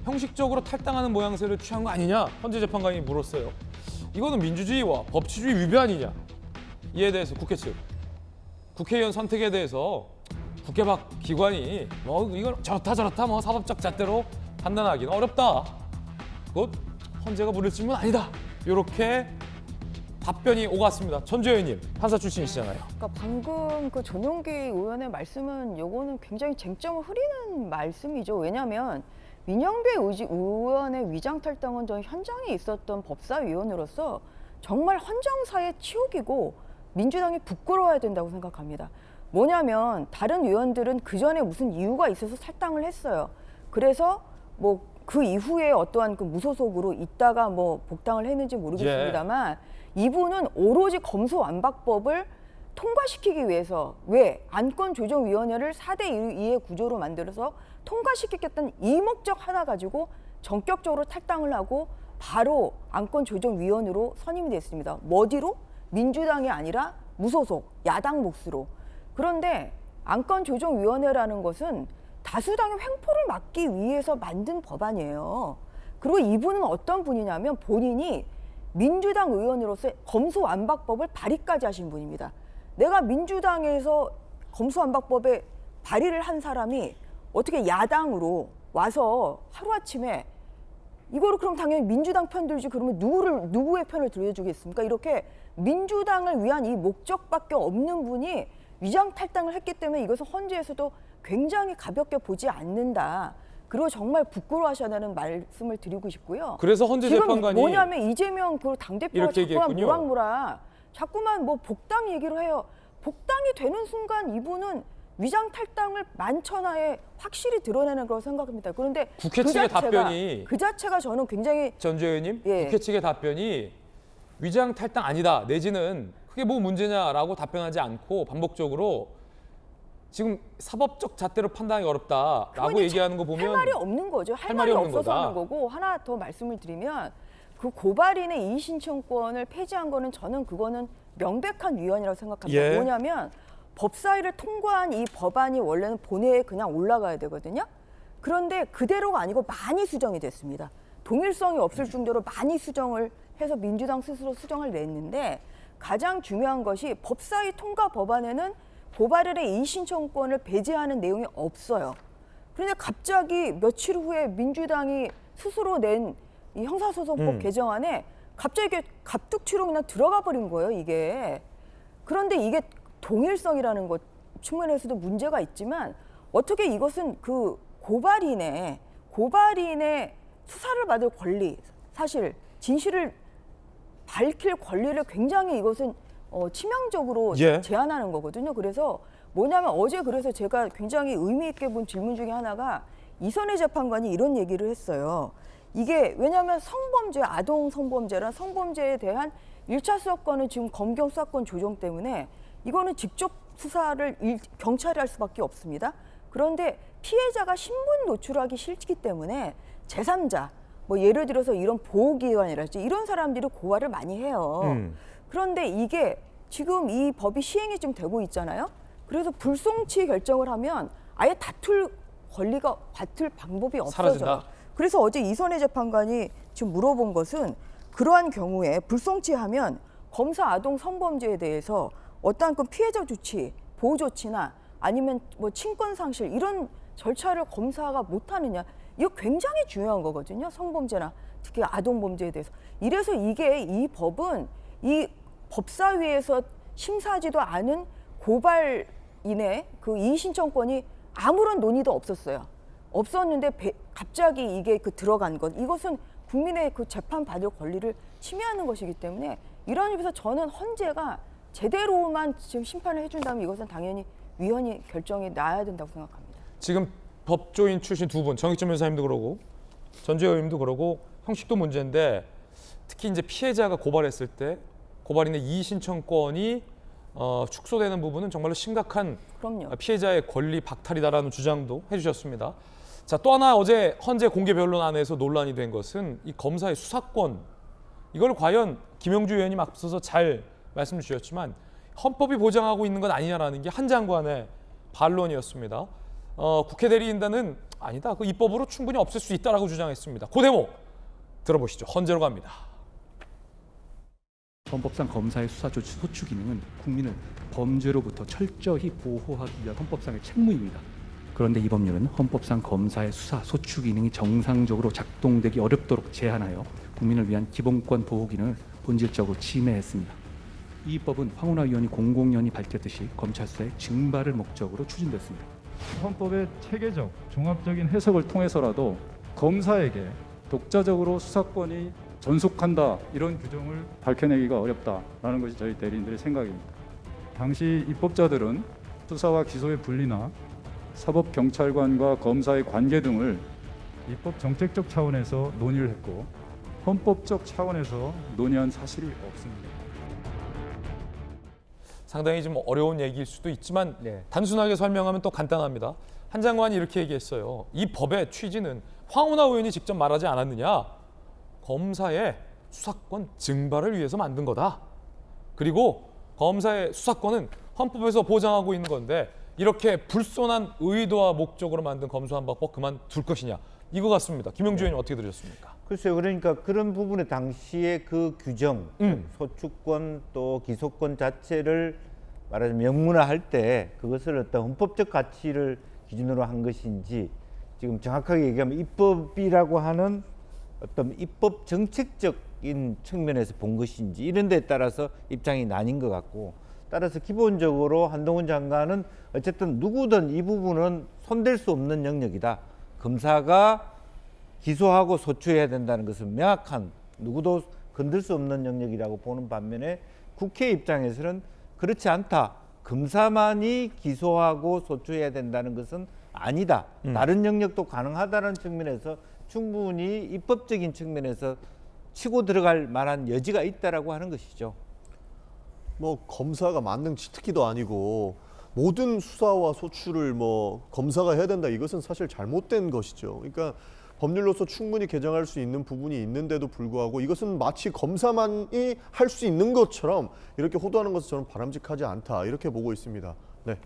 형식적으로 탈당하는 모양새를 취한 거 아니냐? 헌재 재판관이 물었어요. 이거는 민주주의와 법치주의 위배아니냐? 이에 대해서 국회 측 국회의원 선택에 대해서 국회 밖 기관이 뭐 이걸 저렇다 뭐 사법적 잣대로 판단하기는 어렵다. 그것 헌재가 물을 질문 아니다. 이렇게 답변이 오갔습니다. 전재 의원님 판사 출신이시잖아요. 그러니까 방금 그 전용기 의원의 말씀은 요거는 굉장히 쟁점을 흐리는 말씀이죠. 왜냐하면 민영배 의원의 위장 탈당은 저는 현장에 있었던 법사위원으로서 정말 헌정사의 치욕이고 민주당이 부끄러워야 된다고 생각합니다. 뭐냐면 다른 의원들은 그 전에 무슨 이유가 있어서 탈당을 했어요. 그래서 뭐 그 이후에 어떠한 그 무소속으로 있다가 뭐 복당을 했는지 모르겠습니다만 이분은 오로지 검수완박법을 통과시키기 위해서 왜 안건조정위원회를 4대 2의 구조로 만들어서 통과시키겠다는 이 목적 하나 가지고 전격적으로 탈당을 하고 바로 안건조정위원으로 선임이 됐습니다. 뭐지로? 민주당이 아니라 무소속, 야당 몫으로. 그런데 안건조정위원회라는 것은 다수당의 횡포를 막기 위해서 만든 법안이에요. 그리고 이분은 어떤 분이냐면 본인이 민주당 의원으로서 검수완박법을 발의까지 하신 분입니다. 내가 민주당에서 검수완박법에 발의를 한 사람이 어떻게 야당으로 와서 하루아침에 이거를 그럼 당연히 민주당 편 들지 그러면 누구의 편을 들어주겠습니까? 이렇게 민주당을 위한 이 목적밖에 없는 분이 위장 탈당을 했기 때문에 이것을 헌재에서도 굉장히 가볍게 보지 않는다. 그리고 정말 부끄러워하셔야 하는 말씀을 드리고 싶고요. 그래서 헌재 지금 재판관이 뭐냐면 이재명 그 당대표가 자꾸만 자꾸만 뭐 복당 얘기를 해요. 복당이 되는 순간 이분은 위장 탈당을 만천하에 확실히 드러내는 거라고 생각합니다. 그런데 국회 측의 답변이 그 자체가 저는 굉장히 전재 의원님 예. 국회 측의 답변이 위장 탈당 아니다 내지는 그게 뭐 문제냐라고 답변하지 않고 반복적으로 지금 사법적 잣대로 판단하기 어렵다라고 얘기하는 거 보면 할 말이 없는 거죠. 할 말이 없어서 하는 거고 하나 더 말씀을 드리면 그 고발인의 이의 신청권을 폐지한 거는 저는 그거는 명백한 위헌이라고 생각합니다. 예. 뭐냐면 법사위를 통과한 이 법안이 원래는 본회의에 그냥 올라가야 되거든요. 그런데 그대로가 아니고 많이 수정이 됐습니다. 동일성이 없을 정도로 많이 수정을 해서 민주당 스스로 수정을 냈는데 가장 중요한 것이 법사위 통과 법안에는 고발인의 이의 신청권을 배제하는 내용이 없어요. 그런데 갑자기 며칠 후에 민주당이 스스로 낸 이 형사소송법 개정안에 갑자기 이게 갑툭튀로 그냥 들어가 버린 거예요, 이게. 그런데 이게 동일성이라는 것 측면에서도 문제가 있지만 어떻게 이것은 그 고발인의 수사를 받을 권리, 사실 진실을 밝힐 권리를 굉장히 이것은 치명적으로 예. 제한하는 거거든요. 그래서 뭐냐면 어제 그래서 제가 굉장히 의미 있게 본 질문 중에 하나가 이선희 재판관이 이런 얘기를 했어요. 이게 왜냐하면 성범죄, 아동 성범죄란 성범죄에 대한 1차 수사권은 지금 검경 수사권 조정 때문에 이거는 직접 수사를 경찰이 할 수밖에 없습니다. 그런데 피해자가 신분 노출하기 싫기 때문에 제3자, 뭐 예를 들어서 이런 보호기관이랄지 이런 사람들이 고발을 많이 해요. 그런데 이게 지금 이 법이 시행이 좀 되고 있잖아요. 그래서 불송치 결정을 하면 아예 다툴 권리가 같을 방법이 없어져요. 사라진다. 그래서 어제 이선희 재판관이 지금 물어본 것은 그러한 경우에 불송치하면 검사 아동 성범죄에 대해서 어떠한 그 피해자 조치, 보호 조치나 아니면 뭐 친권 상실 이런 절차를 검사가 못 하느냐 이거 굉장히 중요한 거거든요. 성범죄나 특히 아동범죄에 대해서. 이래서 이게 이 법은 이 법사위에서 심사하지도 않은 고발인의 그 이의신청권이 아무런 논의도 없었어요. 없었는데 갑자기 이게 들어간 것. 이것은 국민의 그 재판 받을 권리를 침해하는 것이기 때문에 이런 의미에서 저는 헌재가 제대로만 지금 심판을 해준다면 이것은 당연히 위헌이 결정이 나야 된다고 생각합니다. 지금 법조인 출신 두 분, 정익점 변호사님도 그러고 전주혜 의원님도 그러고 형식도 문제인데 특히 이제 피해자가 고발했을 때 고발인의 이의 신청권이 축소되는 부분은 정말로 심각한 그럼요. 피해자의 권리 박탈이다라는 주장도 해주셨습니다. 자, 또 하나 어제 헌재 공개 변론 안에서 논란이 된 것은 이 검사의 수사권. 이걸 과연 김영주 의원님 앞서서 잘 말씀 주셨지만 헌법이 보장하고 있는 것 아니냐라는 게 한 장관의 반론이었습니다. 국회 대리인단은 아니다. 그 입법으로 충분히 없앨 수 있다라고 주장했습니다. 그 대목 들어보시죠. 헌재로 갑니다. 헌법상 검사의 수사 조치 소추 기능은 국민을 범죄로부터 철저히 보호하기 위한 헌법상의 책무입니다. 그런데 이 법률은 헌법상 검사의 수사 소추 기능이 정상적으로 작동되기 어렵도록 제한하여 국민을 위한 기본권 보호 기능을 본질적으로 침해했습니다. 이 법은 황운하 의원이 공공연히 밝혔듯이 검찰 수사의 증발을 목적으로 추진됐습니다. 헌법의 체계적, 종합적인 해석을 통해서라도 검사에게 독자적으로 수사권이 전속한다 이런 규정을 밝혀내기가 어렵다라는 것이 저희 대리인들의 생각입니다. 당시 입법자들은 수사와 기소의 분리나 사법경찰관과 검사의 관계 등을 입법 정책적 차원에서 논의를 했고 헌법적 차원에서 논의한 사실이 없습니다. 상당히 좀 어려운 얘기일 수도 있지만 단순하게 설명하면 또 간단합니다. 한 장관이 이렇게 얘기했어요. 이 법의 취지는 황운하 의원이 직접 말하지 않았느냐. 검사의 수사권 증발을 위해서 만든 거다. 그리고 검사의 수사권은 헌법에서 보장하고 있는 건데 이렇게 불손한 의도와 목적으로 만든 검수완박법 그만둘 것이냐. 이거 같습니다. 김영주 의원님 어떻게 들으셨습니까? 글쎄요. 그러니까 그런 부분에 당시에 그 규정, 소추권 또 기소권 자체를 말하자면 명문화할 때 그것을 어떤 헌법적 가치를 기준으로 한 것인지 지금 정확하게 얘기하면 입법이라고 하는 어떤 입법 정책적인 측면에서 본 것인지 이런 데에 따라서 입장이 나뉜 것 같고 따라서 기본적으로 한동훈 장관은 어쨌든 누구든 이 부분은 손댈 수 없는 영역이다. 검사가 기소하고 소추해야 된다는 것은 명확한 누구도 건들 수 없는 영역이라고 보는 반면에 국회 입장에서는 그렇지 않다. 검사만이 기소하고 소추해야 된다는 것은 아니다. 다른 영역도 가능하다는 측면에서 충분히 입법적인 측면에서 치고 들어갈 만한 여지가 있다라고 하는 것이죠. 뭐 검사가 만능 치트키도 아니고 모든 수사와 소추를 뭐 검사가 해야 된다 이것은 사실 잘못된 것이죠. 그러니까 법률로서 충분히 개정할 수 있는 부분이 있는데도 불구하고 이것은 마치 검사만이 할 수 있는 것처럼 이렇게 호도하는 것은 저는 바람직하지 않다 이렇게 보고 있습니다. 네.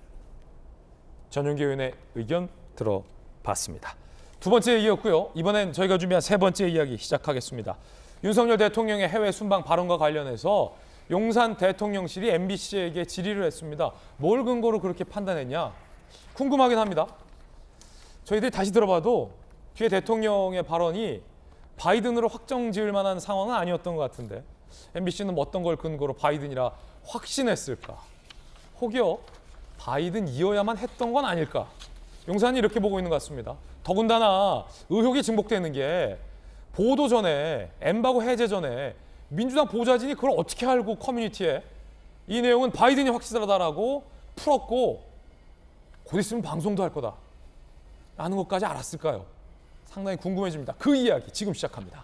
전용기 의원의 의견 들어봤습니다. 두 번째 이었고요. 이번엔 저희가 준비한 세 번째 이야기 시작하겠습니다. 윤석열 대통령의 해외 순방 발언과 관련해서 용산 대통령실이 MBC에게 질의를 했습니다. 뭘 근거로 그렇게 판단했냐? 궁금하긴 합니다. 저희들이 다시 들어봐도 뒤에 대통령의 발언이 바이든으로 확정 지을 만한 상황은 아니었던 것 같은데 MBC는 어떤 걸 근거로 바이든이라 확신했을까? 혹여 바이든이어야만 했던 건 아닐까? 용산이 이렇게 보고 있는 것 같습니다. 더군다나 의혹이 증폭되는 게 보도 전에 엠바고 해제 전에 민주당 보좌진이 그걸 어떻게 알고 커뮤니티에 이 내용은 바이든이 확실하다라고 풀었고 곧 있으면 방송도 할 거다 라는 것까지 알았을까요? 상당히 궁금해집니다. 그 이야기 지금 시작합니다.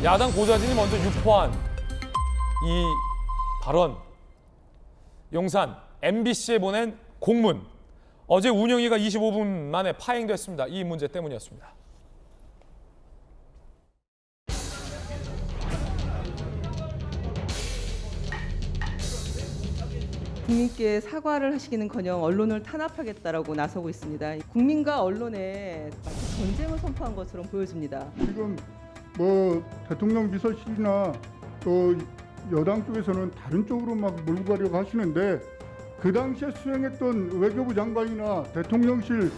야당 보좌진이 먼저 유포한 이 발언, 용산 MBC에 보낸 공문, 어제 운영위가 25분 만에 파행됐습니다. 이 문제 때문이었습니다. 국민께 사과를 하시기는커녕 언론을 탄압하겠다라고 나서고 있습니다. 국민과 언론에 마치 전쟁을 선포한 것처럼 보여집니다. 지금 뭐 대통령 비서실이나 또 여당 쪽에서는 다른 쪽으로 막 몰고 가려고 하시는데 그 당시에 수행했던 외교부 장관이나 대통령실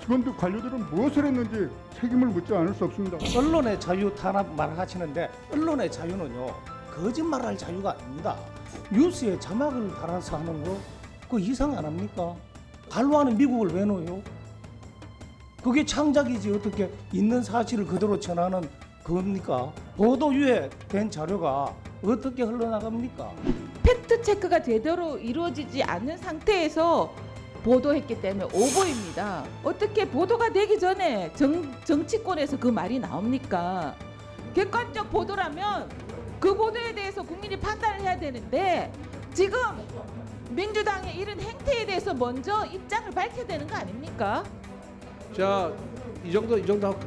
직원들 관료들은 무엇을 했는지 책임을 묻지 않을 수 없습니다. 언론의 자유 탄압 말하시는데 언론의 자유는요 거짓말할 자유가 아닙니다. 뉴스에 자막을 달아서 하는 거 그거 이상 안 합니까? 반로하는 미국을 왜 넣어요? 그게 창작이지 어떻게 있는 사실을 그대로 전하는 겁니까? 보도유예 된 자료가 어떻게 흘러나갑니까? 팩트 체크가 제대로 이루어지지 않는 상태에서 보도했기 때문에 오보입니다. 어떻게 보도가 되기 전에 정치권에서 그 말이 나옵니까? 객관적 보도라면 그 보도에 대해서 국민이 판단을 해야 되는데 지금 민주당의 이런 행태에 대해서 먼저 입장을 밝혀야 되는 거 아닙니까? 자, 이 정도 하고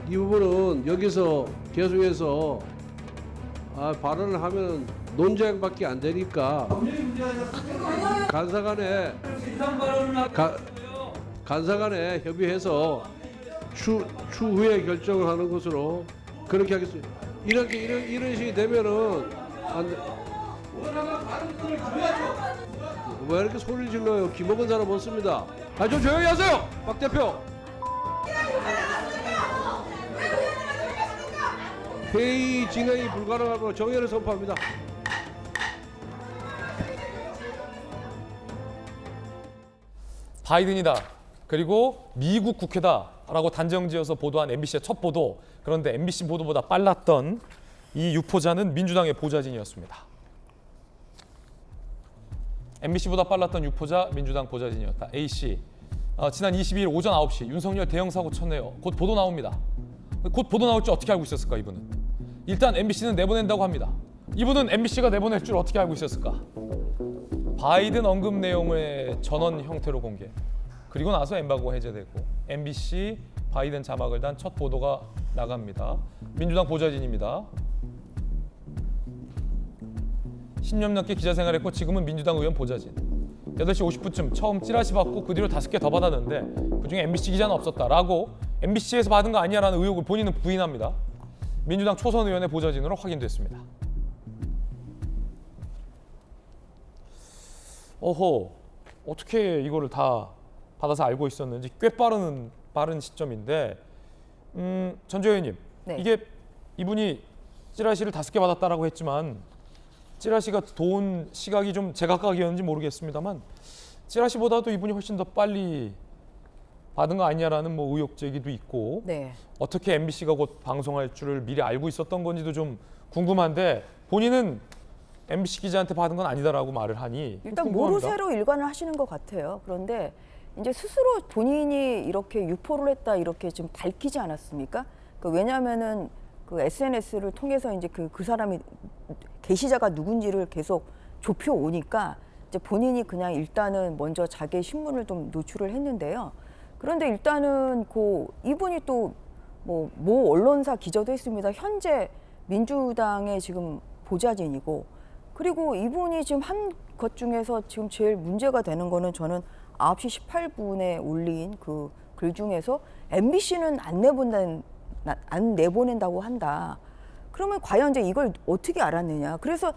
이 부분은 여기서 계속해서 발언을 하면 논쟁밖에 안 되니까 간사간에 협의해서 추후에 결정을 하는 것으로 그렇게 하겠습니다. 이런 식이 되면은 안 돼. 왜 이렇게 소리를 질러요? 기먹은 사람 없습니다. 좀 조용히 하세요, 박 대표. 회의 진행이 불가능하고 정회를 선포합니다. 바이든이다. 그리고 미국 국회다라고 단정지어서 보도한 MBC의 첫 보도. 그런데 MBC 보도보다 빨랐던 이 유포자는 민주당의 보좌진이었습니다. MBC보다 빨랐던 유포자 민주당 보좌진이었다. A씨. 지난 22일 오전 9시 윤석열 대형 사고 쳤네요. 곧 보도 나옵니다. 곧 보도 나올 줄 어떻게 알고 있었을까 이분은. 일단 MBC는 내보낸다고 합니다. 이분은 MBC가 내보낼 줄 어떻게 알고 있었을까. 바이든 언급 내용의 전원 형태로 공개. 그리고 나서 엠바고가 해제되고 MBC 바이든 자막을 단 첫 보도가 나갑니다. 민주당 보좌진입니다. 10년 넘게 기자 생활했고 지금은 민주당 의원 보좌진. 8시 50분쯤 처음 찌라시 받고 그 뒤로 5개 더 받았는데 그중에 MBC 기자는 없었다라고 MBC에서 받은 거 아니야라는 의혹을 본인은 부인합니다. 민주당 초선 의원의 보좌진으로 확인됐습니다. 어허, 어떻게 이거를 다 받아서 알고 있었는지 꽤 빠른 시점인데 전주 의원님, 네. 이게 이분이 찌라시를 5개 받았다라고 했지만 찌라시가 도운 시각이 좀 제각각이었는지 모르겠습니다만 찌라시보다도 이분이 훨씬 더 빨리 받은 거 아니냐라는 뭐 의혹 제기도 있고 네. 어떻게 MBC가 곧 방송할 줄을 미리 알고 있었던 건지도 좀 궁금한데 본인은 MBC 기자한테 받은 건 아니다라고 말을 하니 일단 궁금합니다. 모르쇠로 일관을 하시는 것 같아요. 그런데 이제 스스로 본인이 이렇게 유포를 했다 이렇게 좀 밝히지 않았습니까? 왜냐하면은 그 SNS를 통해서 이제 그 사람이 게시자가 누군지를 계속 좁혀 오니까 이제 본인이 그냥 일단은 먼저 자기의 신문을 좀 노출을 했는데요. 그런데 일단은 이분이 또 모 언론사 기자도 했습니다. 현재 민주당의 지금 보좌진이고 그리고 이분이 지금 한 것 중에서 지금 제일 문제가 되는 거는 저는 9시 18분에 올린 그 글 중에서 MBC는 안 내보낸다고 한다. 그러면 과연 이제 이걸 어떻게 알았느냐. 그래서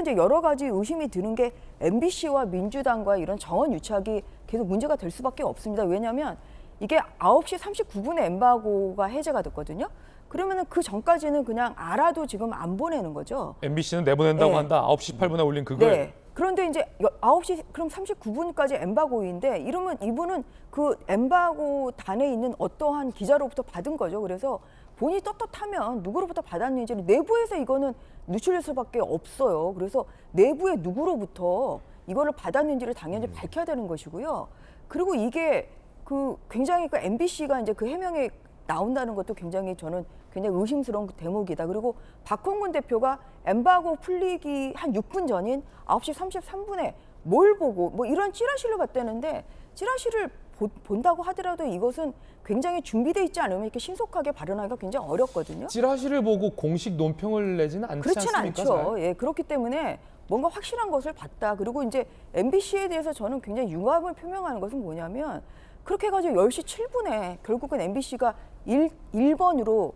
이제 여러 가지 의심이 드는 게 MBC와 민주당과 이런 정원 유착이 계속 문제가 될 수밖에 없습니다. 왜냐하면 이게 9시 39분에 엠바고가 해제가 됐거든요. 그러면은 그 전까지는 그냥 알아도 지금 안 보내는 거죠. MBC는 내보낸다고 네. 한다. 9시 18분에 올린 그걸. 네. 그런데 이제 9시 그럼 39분까지 엠바고인데 이러면 이분은 그 엠바고 단에 있는 어떠한 기자로부터 받은 거죠. 그래서 본인이 떳떳하면 누구로부터 받았는지를 내부에서 이거는 누출될 수밖에 없어요. 그래서 내부의 누구로부터 이거를 받았는지를 당연히 밝혀야 되는 것이고요. 그리고 이게 굉장히 MBC가 이제 그 해명에 나온다는 것도 굉장히 저는 굉장히 의심스러운 대목이다. 그리고 박홍근 대표가 엠바고 풀리기 한 6분 전인 9시 33분에 뭘 보고 이런 찌라시를 봤다는데 찌라시를 본다고 하더라도 이것은 굉장히 준비돼 있지 않으면 이렇게 신속하게 발언하기가 굉장히 어렵거든요. 찌라시를 보고 공식 논평을 내지는 않지 그렇지는 않습니까? 않죠. 예, 그렇기 때문에 뭔가 확실한 것을 봤다. 그리고 이제 MBC에 대해서 저는 굉장히 유감을 표명하는 것은 뭐냐면 그렇게 해가지고 10시 7분에 결국은 MBC가 1번으로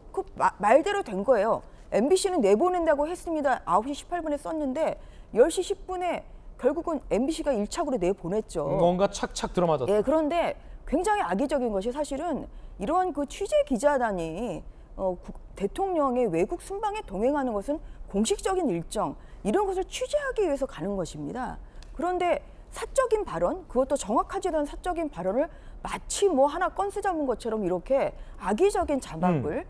말대로 된 거예요. MBC는 내보낸다고 했습니다. 9시 18분에 썼는데 10시 10분에 결국은 MBC가 일착으로 내보냈죠. 뭔가 착착 들어맞았다. 예, 그런데 굉장히 악의적인 것이 사실은 이러한 그 취재 기자단이 대통령의 외국 순방에 동행하는 것은 공식적인 일정 이런 것을 취재하기 위해서 가는 것입니다. 그런데 사적인 발언, 그것도 정확하지도 않은 사적인 발언을 마치 뭐 하나 건수 잡은 것처럼 이렇게 악의적인 자막을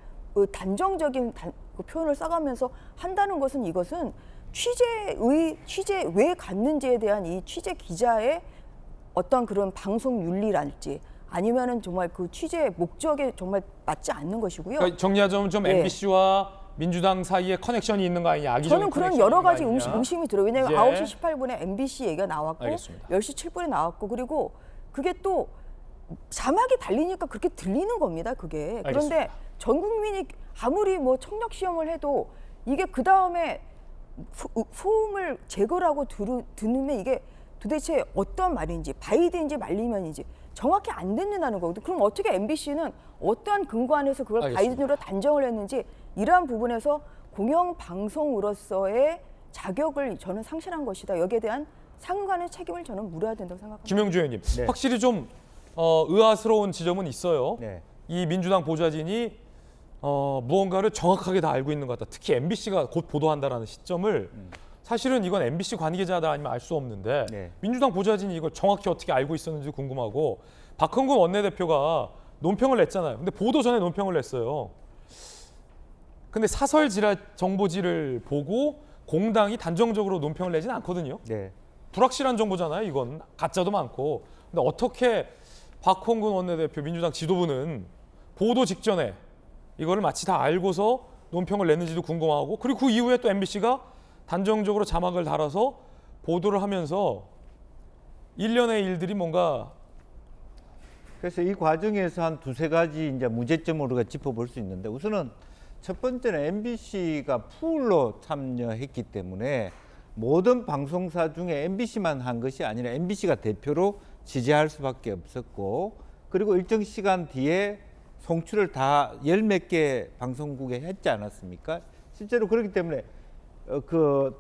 단정적인 그 표현을 써가면서 한다는 것은 이것은 취재 왜 갔는지에 대한 이 취재 기자의 어떤 그런 방송 윤리랄지 아니면은 정말 그 취재 목적에 정말 맞지 않는 것이고요. 그러니까 정리하자면 좀 네. MBC와 민주당 사이에 커넥션이 있는 거 아니냐? 악의적인 저는 그런 커넥션이 여러 있는 거 가지 아니냐? 의심이 들어요. 왜냐하면 예. 9시 18분에 MBC 얘기가 나왔고 알겠습니다. 10시 7분에 나왔고 그리고 그게 또 자막이 달리니까 그렇게 들리는 겁니다. 그게. 그런데 알겠습니다. 전 국민이 아무리 뭐 청력 시험을 해도 이게 그 다음에 소음을 제거를 하고 듣는 이게 도대체 어떤 말인지 바이든인지 말리면인지 정확히 안 듣는다는 거거든요. 그럼 어떻게 MBC는 어떠한 근거 안에서 그걸 알겠습니다. 바이든으로 단정을 했는지 이러한 부분에서 공영방송으로서의 자격을 저는 상실한 것이다. 여기에 대한 상관의 책임을 저는 물어야 된다고 생각합니다. 김영주 의원님, 네. 확실히 좀 의아스러운 지점은 있어요. 네. 이 민주당 보좌진이 무언가를 정확하게 다 알고 있는 것 같다. 특히 MBC가 곧 보도한다라는 시점을 사실은 이건 MBC 관계자다 아니면 알 수 없는데 네. 민주당 보좌진이 이걸 정확히 어떻게 알고 있었는지 궁금하고 박헌근 원내대표가 논평을 냈잖아요. 근데 보도 전에 논평을 냈어요. 근데 사설지라 정보지를 보고 공당이 단정적으로 논평을 내진 않거든요. 네. 불확실한 정보잖아요. 이건 가짜도 많고. 근데 어떻게 박헌근 원내대표 민주당 지도부는 보도 직전에 이거를 마치 다 알고서 논평을 냈는지도 궁금하고 그리고 그 이후에 또 MBC가 단정적으로 자막을 달아서 보도를 하면서 일련의 일들이 뭔가 그래서 이 과정에서 한 두세 가지 이제 문제점을 우리가 짚어볼 수 있는데 우선은 첫 번째는 MBC가 풀로 참여했기 때문에 모든 방송사 중에 MBC만 한 것이 아니라 MBC가 대표로 지지할 수밖에 없었고 그리고 일정 시간 뒤에 송출을 다 열 몇 개 방송국에 했지 않았습니까? 실제로 그렇기 때문에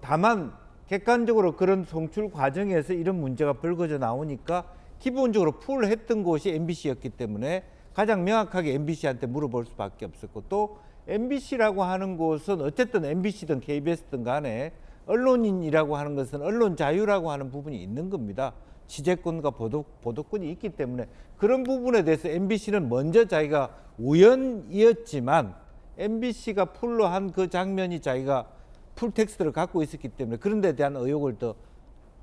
다만 객관적으로 그런 송출 과정에서 이런 문제가 벌어져 나오니까 기본적으로 풀을 했던 곳이 MBC였기 때문에 가장 명확하게 MBC한테 물어볼 수밖에 없었고 또 MBC라고 하는 곳은 어쨌든 MBC든 KBS든 간에 언론인이라고 하는 것은 언론 자유라고 하는 부분이 있는 겁니다. 취재권과 보도권이 있기 때문에 그런 부분에 대해서 MBC는 먼저 자기가 우연이었지만 MBC가 풀로 한 그 장면이 자기가 풀 텍스트를 갖고 있었기 때문에 그런 데 대한 의혹을 더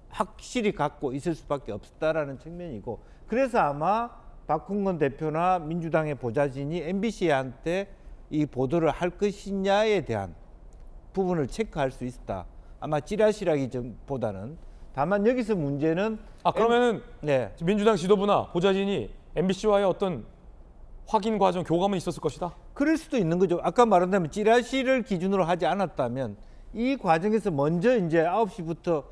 확실히 갖고 있을 수밖에 없었다라는 측면이고 그래서 아마 박헌근 대표나 민주당의 보좌진이 MBC한테 이 보도를 할 것이냐에 대한 부분을 체크할 수 있었다. 아마 찌라시라기보다는 다만 여기서 문제는 그러면은 네. 민주당 지도부나 보좌진이 MBC와의 어떤 확인 과정, 교감은 있었을 것이다. 그럴 수도 있는 거죠. 아까 말한다면 찌라시를 기준으로 하지 않았다면 이 과정에서 먼저 이제 9시부터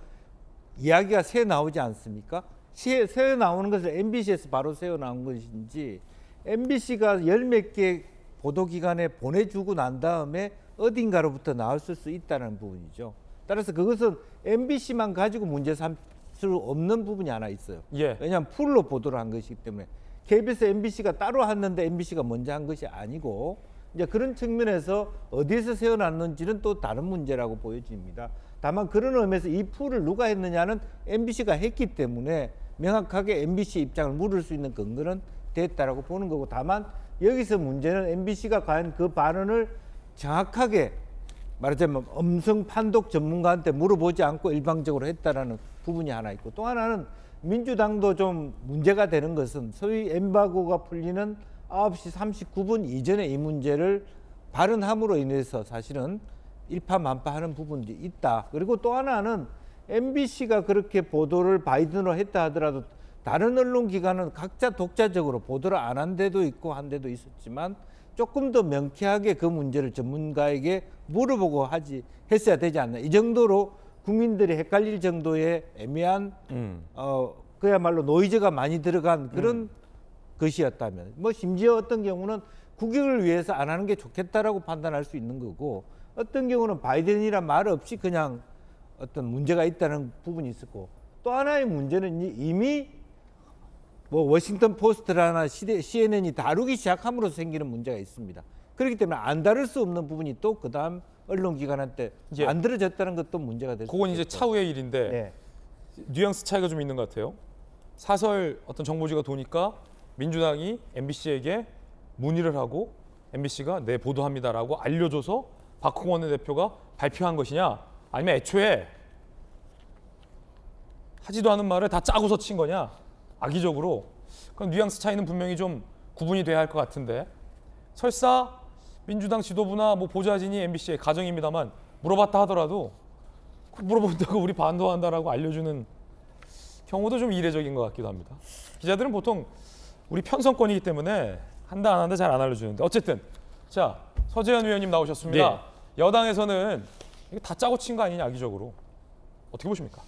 이야기가 새 나오지 않습니까? 새 나오는 것을 MBC에서 바로 새어 나온 것인지 MBC가 열 몇 개 보도기관에 보내주고 난 다음에 어딘가로부터 나왔을 수 있다는 부분이죠. 따라서 그것은 MBC만 가지고 문제 삼을 수 없는 부분이 하나 있어요. 예. 왜냐하면 풀로 보도를 한 것이기 때문에 KBS, MBC가 따로 했는데 MBC가 먼저 한 것이 아니고 이제 그런 측면에서 어디에서 세워놨는지는 또 다른 문제라고 보여집니다. 다만 그런 의미에서 이 풀을 누가 했느냐는 MBC가 했기 때문에 명확하게 MBC 입장을 물을 수 있는 근거는 됐다라고 보는 거고 다만 여기서 문제는 MBC가 과연 그 발언을 정확하게 말하자면 음성 판독 전문가한테 물어보지 않고 일방적으로 했다라는 부분이 하나 있고 또 하나는 민주당도 좀 문제가 되는 것은 소위 엠바고가 풀리는 9시 39분 이전에 이 문제를 발언함으로 인해서 사실은 일파만파하는 부분도 있다. 그리고 또 하나는 MBC가 그렇게 보도를 바이든으로 했다 하더라도 다른 언론기관은 각자 독자적으로 보도를 안 한 데도 있고 한 데도 있었지만 조금 더 명쾌하게 그 문제를 전문가에게 물어보고 했어야 되지 않나. 이 정도로 국민들이 헷갈릴 정도의 애매한 그야말로 노이즈가 많이 들어간 그런 것이었다면 뭐 심지어 어떤 경우는 국익을 위해서 안 하는 게 좋겠다라고 판단할 수 있는 거고 어떤 경우는 바이든이란 말 없이 그냥 어떤 문제가 있다는 부분이 있었고, 또 하나의 문제는 이미 뭐 워싱턴 포스트나 CNN이 다루기 시작함으로써 생기는 문제가 있습니다. 그렇기 때문에 안 다룰 수 없는 부분이 또 그다음 언론기관한테 만들어졌다는 것도 문제가 될 수 있겠죠. 그건 이제 차후의 일인데 네. 뉘앙스 차이가 좀 있는 것 같아요. 사설 어떤 정보지가 도니까 민주당이 MBC에게 문의를 하고 MBC가 네 보도합니다라고 알려줘서 박홍원 원내대표가 발표한 것이냐, 아니면 애초에 하지도 않은 말을 다 짜고서 친 거냐, 악의적으로. 그럼 뉘앙스 차이는 분명히 좀 구분이 돼야 할 것 같은데, 설사 민주당 지도부나 뭐 보좌진이 MBC에 가정입니다만 물어봤다 하더라도 물어본다고 우리 반도한다라고 알려주는 경우도 좀 이례적인 것 같기도 합니다. 기자들은 보통 우리 편성권이기 때문에 한다 안 한다 잘 안 알려주는데, 어쨌든 자, 서재현 의원님 나오셨습니다. 네. 여당에서는 이게 다 짜고 친 거 아니냐, 악의적으로. 어떻게 보십니까?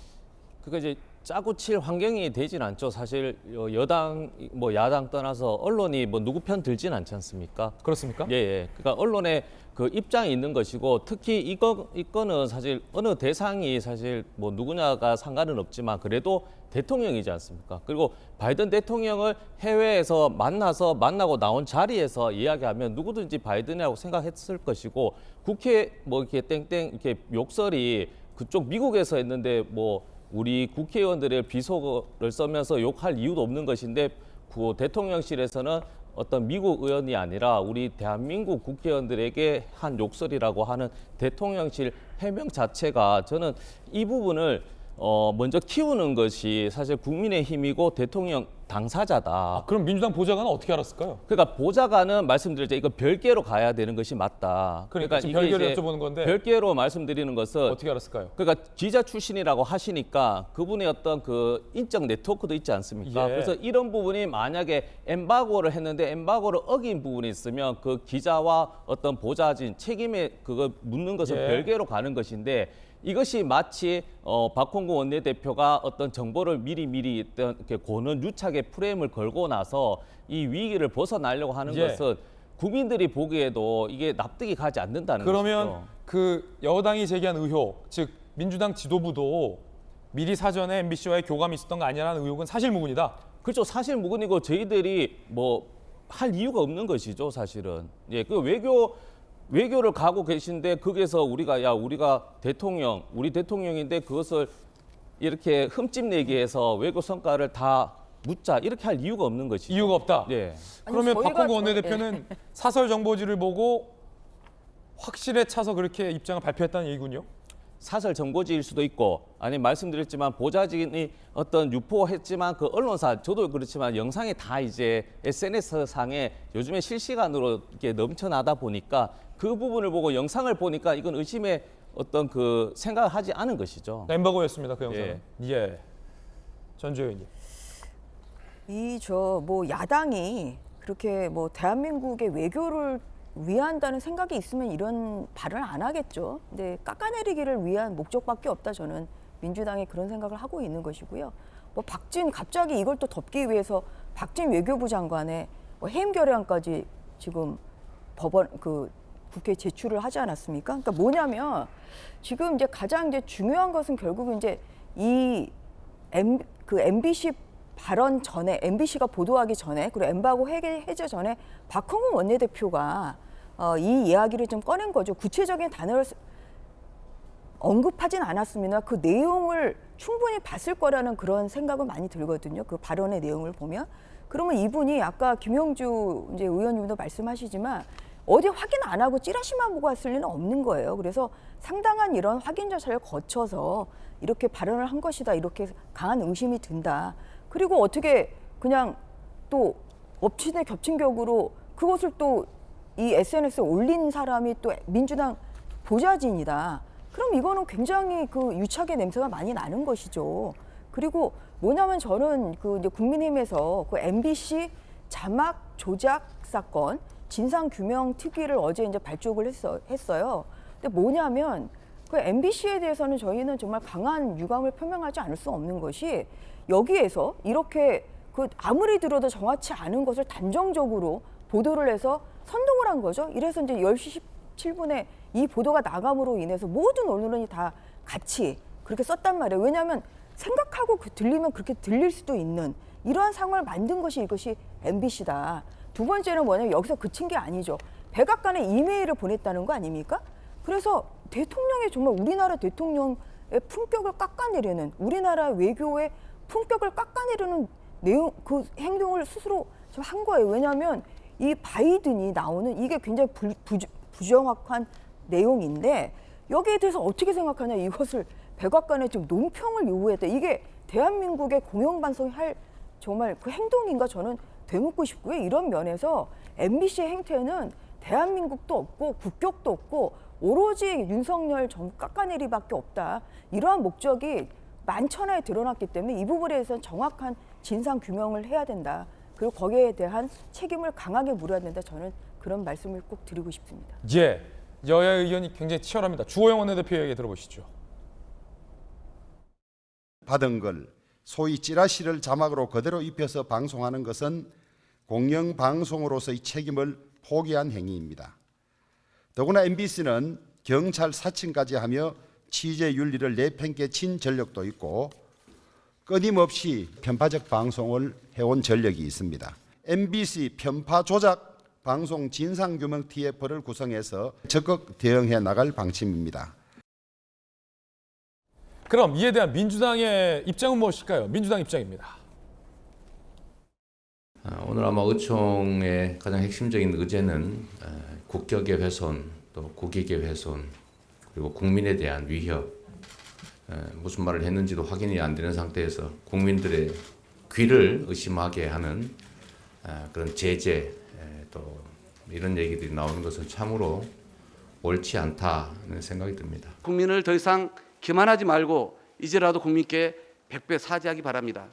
그러니까 이제 짜고 칠 환경이 되진 않죠. 사실 여당 뭐 야당 떠나서 언론이 뭐 누구 편 들진 않지 않습니까? 그렇습니까? 예, 예. 그러니까 언론의 그 입장이 있는 것이고, 특히 이거는 사실 어느 대상이 사실 뭐 누구냐가 상관은 없지만 그래도 대통령이지 않습니까? 그리고 바이든 대통령을 해외에서 만나고 나온 자리에서 이야기하면 누구든지 바이든이라고 생각했을 것이고, 국회 뭐 이렇게 땡땡 이렇게 욕설이 그쪽 미국에서 했는데 뭐 우리 국회의원들의 비속어를 쓰면서 욕할 이유도 없는 것인데, 그 대통령실에서는 어떤 미국 의원이 아니라 우리 대한민국 국회의원들에게 한 욕설이라고 하는 대통령실 해명 자체가, 저는 이 부분을 먼저 키우는 것이 사실 국민의힘이고 대통령 당사자다. 그럼 민주당 보좌관은 어떻게 알았을까요? 그러니까 보좌관은 말씀드렸죠. 이거 별개로 가야 되는 것이 맞다. 그러니까 지금 이게 별개로 이제 여쭤보는 건데 별개로 말씀드리는 것은 어떻게 알았을까요? 그러니까 기자 출신이라고 하시니까 그분의 어떤 그 인적 네트워크도 있지 않습니까? 예. 그래서 이런 부분이 만약에 엠바고를 했는데 엠바고를 어긴 부분이 있으면 그 기자와 어떤 보좌진 책임에 그거 묻는 것은 예. 별개로 가는 것인데, 이것이 마치 박홍구 원내대표가 어떤 정보를 미리 어떤 이렇게 고는 유착의 프레임을 걸고 나서 이 위기를 벗어나려고 하는 예. 것은 국민들이 보기에도 이게 납득이 가지 않는다는 그러면 것이죠. 그 여당이 제기한 의혹, 즉 민주당 지도부도 미리 사전에 MBC와의 교감이 있었던 거 아니냐는 의혹은 사실무근이다. 그렇죠. 사실무근이고 저희들이 뭐 할 이유가 없는 것이죠, 사실은. 예, 그 외교를 가고 계신데 거기에서 우리가 우리 대통령인데 그것을 이렇게 흠집내기 해서 외교 성과를 다 묻자, 이렇게 할 이유가 없는 것이죠. 이유가 없다. 예. 그러면 저희가 박홍구 원내대표는 예. 사설 정보지를 보고 확실에 차서 그렇게 입장을 발표했다는 얘기군요. 사설 정보지일 수도 있고, 아니면 말씀드렸지만 보좌진이 어떤 유포했지만 그 언론사, 저도 그렇지만 영상이 다 이제 SNS 상에 요즘에 실시간으로 이렇게 넘쳐나다 보니까 그 부분을 보고 영상을 보니까 이건 의심의 어떤 그 생각을 하지 않은 것이죠. 엠바고였습니다, 그 영상은. 예. 전주 의원님. 뭐 야당이 그렇게 뭐 대한민국의 외교를 위한다는 생각이 있으면 이런 발언을 안 하겠죠. 근데 깎아내리기를 위한 목적밖에 없다, 저는 민주당이 그런 생각을 하고 있는 것이고요. 뭐 갑자기 이걸 또 덮기 위해서 박진 외교부 장관의 뭐 해임 결의안까지 지금 국회에 제출을 하지 않았습니까? 그러니까 뭐냐면 지금 이제 가장 이제 중요한 것은 결국은 이제 MBC 발언 전에, MBC가 보도하기 전에, 그리고 엠바고 해제 전에 박홍근 원내대표가 이 이야기를 좀 꺼낸 거죠. 구체적인 단어를 언급하진 않았습니다. 그 내용을 충분히 봤을 거라는 그런 생각은 많이 들거든요. 그 발언의 내용을 보면. 그러면 이분이 아까 김영주 이제 의원님도 말씀하시지만 어디 확인 안 하고 찌라시만 보고 왔을 리는 없는 거예요. 그래서 상당한 이런 확인 절차를 거쳐서 이렇게 발언을 한 것이다, 이렇게 강한 의심이 든다. 그리고 어떻게 그냥 또 엎친 데 겹친 격으로 그것을 또 이 SNS에 올린 사람이 또 민주당 보좌진이다. 그럼 이거는 굉장히 그 유착의 냄새가 많이 나는 것이죠. 그리고 뭐냐면 저는 그 이제 국민의힘에서 그 MBC 자막 조작 사건 진상 규명 특위를 어제 이제 발족을 했어요. 근데 뭐냐면 그 MBC에 대해서는 저희는 정말 강한 유감을 표명하지 않을 수 없는 것이, 여기에서 이렇게 그 아무리 들어도 정확치 않은 것을 단정적으로 보도를 해서 선동을 한 거죠. 이래서 이제 10시 17분에 이 보도가 나감으로 인해서 모든 언론이 다 같이 그렇게 썼단 말이에요. 왜냐하면 생각하고 들리면 그렇게 들릴 수도 있는 이러한 상황을 만든 것이 이것이 MBC다. 두 번째는 뭐냐면 여기서 그친 게 아니죠. 백악관에 이메일을 보냈다는 거 아닙니까? 그래서 대통령이 정말 우리나라 대통령의 품격을 깎아내리는 우리나라 외교의 품격을 깎아내리는 내용 그 행동을 스스로 좀 한 거예요. 왜냐하면 이 바이든이 나오는 이게 굉장히 부정확한 내용인데 여기에 대해서 어떻게 생각하냐 이것을 백악관에 지금 논평을 요구했다. 이게 대한민국의 공영방송이 할 정말 그 행동인가 저는 되묻고 싶고요. 이런 면에서 MBC의 행태는 대한민국도 없고 국격도 없고 오로지 윤석열 정부 깎아내리밖에 없다. 이러한 목적이 만천하에 드러났기 때문에 이 부분에 대해서는 정확한 진상 규명을 해야 된다. 그리고 거기에 대한 책임을 강하게 물어야 된다. 저는 그런 말씀을 꼭 드리고 싶습니다. 예, 여야 의견이 굉장히 치열합니다. 주호영 원내대표 얘기 들어보시죠. 받은 걸 소위 찌라시를 자막으로 그대로 입혀서 방송하는 것은 공영방송으로서의 책임을 포기한 행위입니다. 더구나 MBC는 경찰 사칭까지 하며 취재 윤리를 내팽개친 전력도 있고 끊임없이 편파적 방송을 해온 전력이 있습니다. MBC 편파 조작 방송 진상규명 TF를 구성해서 적극 대응해 나갈 방침입니다. 그럼 이에 대한 민주당의 입장은 무엇일까요? 민주당 입장입니다. 오늘 아마 의총의 가장 핵심적인 의제는 국격의 훼손, 또 국익의 훼손, 그리고 국민에 대한 위협, 무슨 말을 했는지도 확인이 안 되는 상태에서 국민들의 귀를 의심하게 하는 그런 제재, 또 이런 얘기들이 나오는 것은 참으로 옳지 않다는 생각이 듭니다. 국민을 더 이상 기만하지 말고 이제라도 국민께 100배 사죄하기 바랍니다.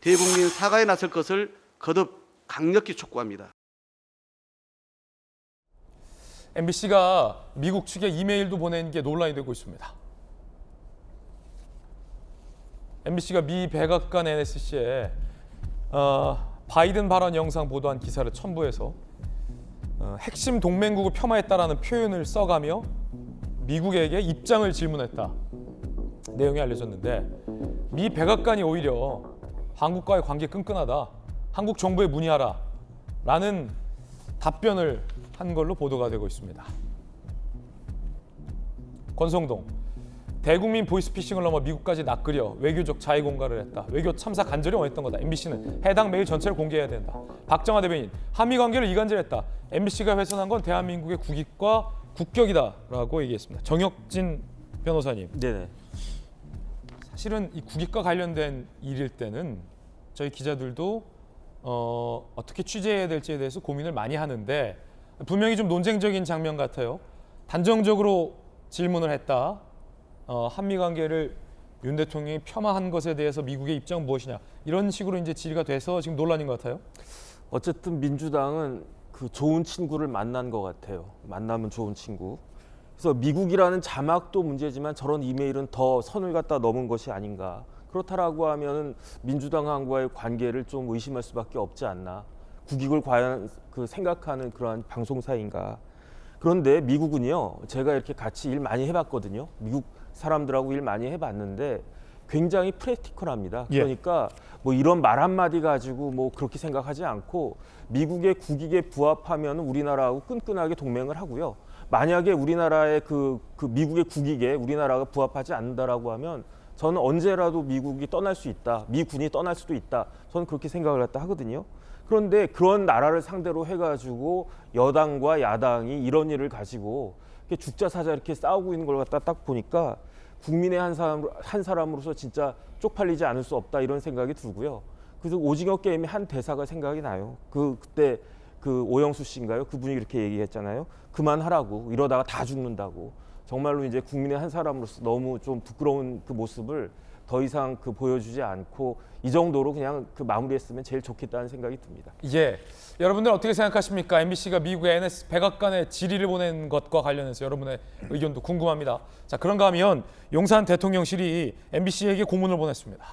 대국민 사과에 나설 것을 거듭 강력히 촉구합니다. MBC가 미국 측에 이메일도 보낸 게 논란이 되고 있습니다. MBC가 미 백악관 NSC에 바이든 발언 영상 보도한 기사를 첨부해서 핵심 동맹국을 폄하했다라는 표현을 써가며 미국에게 입장을 질문했다. 내용이 알려졌는데 미 백악관이 오히려 한국과의 관계 끈끈하다. 한국 정부에 문의하라. 라는 답변을 한 걸로 보도가 되고 있습니다. 권성동, 대국민 보이스피싱을 넘어 미국까지 낚으려 외교적 자위공갈을 했다. 외교 참사 간절히 원했던 거다. MBC는 해당 메일 전체를 공개해야 된다. 박정화 대변인, 한미 관계를 이간질했다. MBC가 훼손한 건 대한민국의 국익과 국격이다. 라고 얘기했습니다. 정혁진 변호사님. 네네. 사실은 이 국익과 관련된 일일 때는 저희 기자들도 어떻게 취재해야 될지에 대해서 고민을 많이 하는데 분명히 좀 논쟁적인 장면 같아요. 단정적으로 질문을 했다. 한미 관계를 윤 대통령이 폄하한 것에 대해서 미국의 입장은 무엇이냐. 이런 식으로 이제 질의가 돼서 지금 논란인 것 같아요. 어쨌든 민주당은 그 좋은 친구를 만난 것 같아요. 만나면 좋은 친구. 그래서 미국이라는 자막도 문제지만 저런 이메일은 더 선을 갖다 넘은 것이 아닌가. 그렇다라고 하면은 민주당과의 관계를 좀 의심할 수밖에 없지 않나. 국익을 과연 그 생각하는 그러한 방송사인가. 그런데 미국은요, 제가 이렇게 같이 일 많이 해봤거든요. 미국 사람들하고 일 많이 해봤는데 굉장히 프랙티컬합니다. 그러니까 뭐 이런 말 한마디 가지고 뭐 그렇게 생각하지 않고 미국의 국익에 부합하면 우리나라하고 끈끈하게 동맹을 하고요. 만약에 우리나라의 그 미국의 국익에 우리나라가 부합하지 않는다라고 하면 저는 언제라도 미국이 떠날 수 있다. 미군이 떠날 수도 있다. 저는 그렇게 생각을 갖다 하거든요. 그런데 그런 나라를 상대로 해가지고 여당과 야당이 이런 일을 가지고 이렇게 죽자사자 이렇게 싸우고 있는 걸 갖다 딱 보니까 국민의 한 사람으로서 진짜 쪽팔리지 않을 수 없다 이런 생각이 들고요. 그래서 오징어 게임의 한 대사가 생각이 나요. 그때 그 오영수 씨인가요? 그분이 이렇게 얘기했잖아요. 그만하라고. 이러다가 다 죽는다고. 정말로 이제 국민의 한 사람으로서 너무 좀 부끄러운 그 모습을 더 이상 그 보여주지 않고 이 정도로 그냥 그 마무리했으면 제일 좋겠다는 생각이 듭니다. 예, 여러분들 어떻게 생각하십니까? MBC가 미국의 NS 백악관에 질의를 보낸 것과 관련해서 여러분의 의견도 궁금합니다. 자, 그런가 하면 용산 대통령실이 MBC에게 고문을 보냈습니다.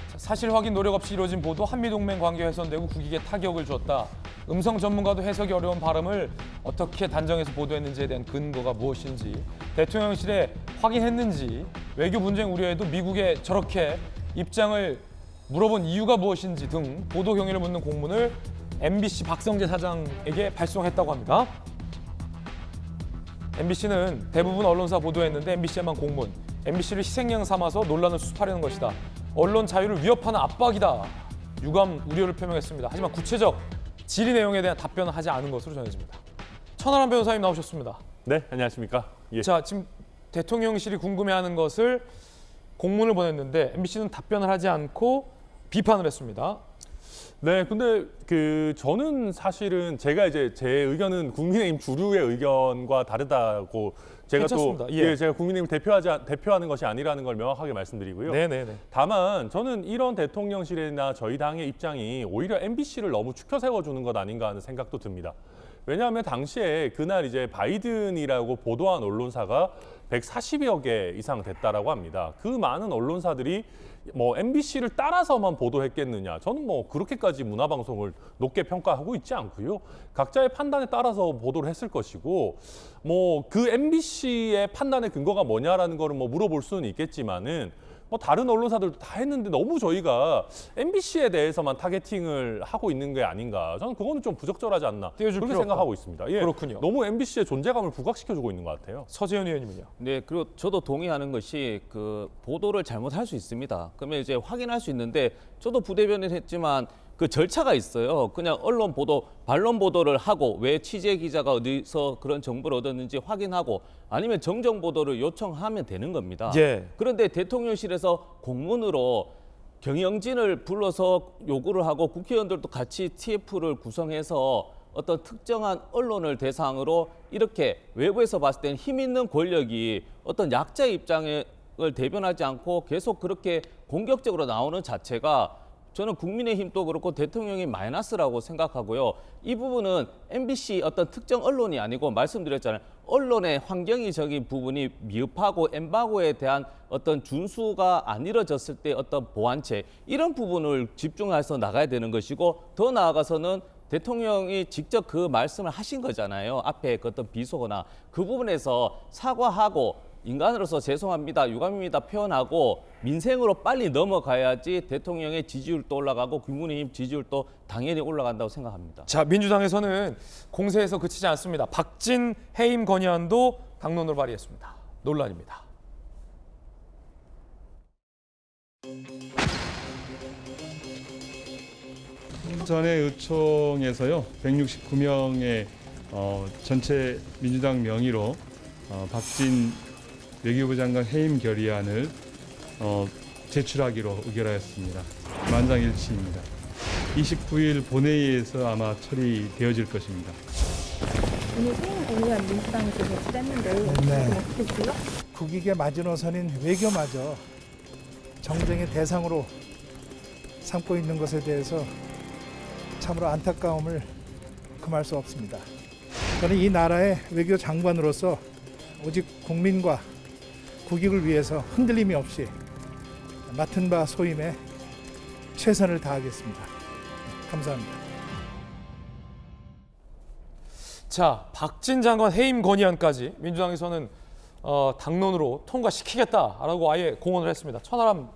자, 사실 확인 노력 없이 이루어진 보도, 한미동맹 관계 훼손되고 국익에 타격을 줬다. 음성 전문가도 해석이 어려운 발음을 어떻게 단정해서 보도했는지에 대한 근거가 무엇인지, 대통령실에 확인했는지, 외교 분쟁 우려에도 미국에 저렇게 입장을 물어본 이유가 무엇인지 등 보도 경위를 묻는 공문을 MBC 박성재 사장에게 발송했다고 합니다. MBC는 대부분 언론사 보도했는데 MBC에만 공문, MBC를 희생양 삼아서 논란을 수습하려는 것이다. 언론 자유를 위협하는 압박이다. 유감 우려를 표명했습니다. 하지만 구체적 질의 내용에 대한 답변은 하지 않은 것으로 전해집니다. 천하람 변호사님 나오셨습니다. 네, 안녕하십니까. 예. 자, 지금 대통령실이 궁금해하는 것을 공문을 보냈는데 MBC는 답변을 하지 않고 비판을 했습니다. 네, 근데 저는 사실은 제가 이제 제 의견은 국민의힘 주류의 의견과 다르다고 제가 괜찮습니다. 또 예. 제가 국민의힘을 대표하는 것이 아니라는 걸 명확하게 말씀드리고요. 네네네. 다만 저는 이런 대통령실이나 저희 당의 입장이 오히려 MBC를 너무 추켜 세워주는 것 아닌가 하는 생각도 듭니다. 왜냐하면 당시에 그날 이제 바이든이라고 보도한 언론사가 140여 개 이상 됐다라고 합니다. 그 많은 언론사들이 뭐 MBC를 따라서만 보도했겠느냐? 저는 뭐 그렇게까지 문화방송을 높게 평가하고 있지 않고요. 각자의 판단에 따라서 보도를 했을 것이고, 뭐 그 MBC의 판단의 근거가 뭐냐라는 거를 뭐 물어볼 수는 있겠지만은. 뭐 다른 언론사들도 다 했는데 너무 저희가 MBC에 대해서만 타겟팅을 하고 있는 게 아닌가. 저는 그거는 좀 부적절하지 않나. 그렇게 생각하고 있습니다. 예, 그렇군요. 너무 MBC의 존재감을 부각시켜주고 있는 것 같아요. 서재현 의원님은요? 네, 그리고 저도 동의하는 것이 그 보도를 잘못할 수 있습니다. 그러면 이제 확인할 수 있는데 저도 부대변인 했지만 그 절차가 있어요. 그냥 언론 보도, 반론 보도를 하고 왜 취재 기자가 어디서 그런 정보를 얻었는지 확인하고 아니면 정정 보도를 요청하면 되는 겁니다. 예. 그런데 대통령실에서 공문으로 경영진을 불러서 요구를 하고 국회의원들도 같이 TF를 구성해서 어떤 특정한 언론을 대상으로 이렇게 외부에서 봤을 때는 힘 있는 권력이 어떤 약자의 입장을 대변하지 않고 계속 그렇게 공격적으로 나오는 자체가 저는 국민의힘도 그렇고 대통령이 마이너스라고 생각하고요. 이 부분은 MBC 어떤 특정 언론이 아니고 말씀드렸잖아요. 언론의 환경이적인 부분이 미흡하고 엠바고에 대한 어떤 준수가 안 이루어졌을 때 어떤 보완책 이런 부분을 집중해서 나가야 되는 것이고 더 나아가서는 대통령이 직접 그 말씀을 하신 거잖아요. 앞에 그 어떤 비속어나 그 부분에서 사과하고 인간으로서 죄송합니다, 유감입니다 표현하고 민생으로 빨리 넘어가야지 대통령의 지지율도 올라가고 국민의힘 지지율도 당연히 올라간다고 생각합니다. 자, 민주당에서는 공세에서 그치지 않습니다. 박진 해임 건의안도 당론으로 발의했습니다. 논란입니다. 전에 의총에서요 169명의 전체 민주당 명의로 박진 외교부 장관 해임 결의안을 제출하기로 의결하였습니다. 만장일치입니다. 29일 본회의에서 아마 처리되어질 것입니다. 오늘 해임 건의안 민주당에서 제출했는데 어떻게 보세요? 국익의 마지노선인 외교마저 정쟁의 대상으로 삼고 있는 것에 대해서 참으로 안타까움을 금할 수 없습니다. 저는 이 나라의 외교 장관으로서 오직 국민과 국익을 위해서 흔들림이 없이 맡은 바 소임에 최선을 다하겠습니다. 감사합니다. 자, 박진 장관 해임 건의안까지 민주당에서는 당론으로 통과시키겠다라고 아예 공언을 했습니다. 천하람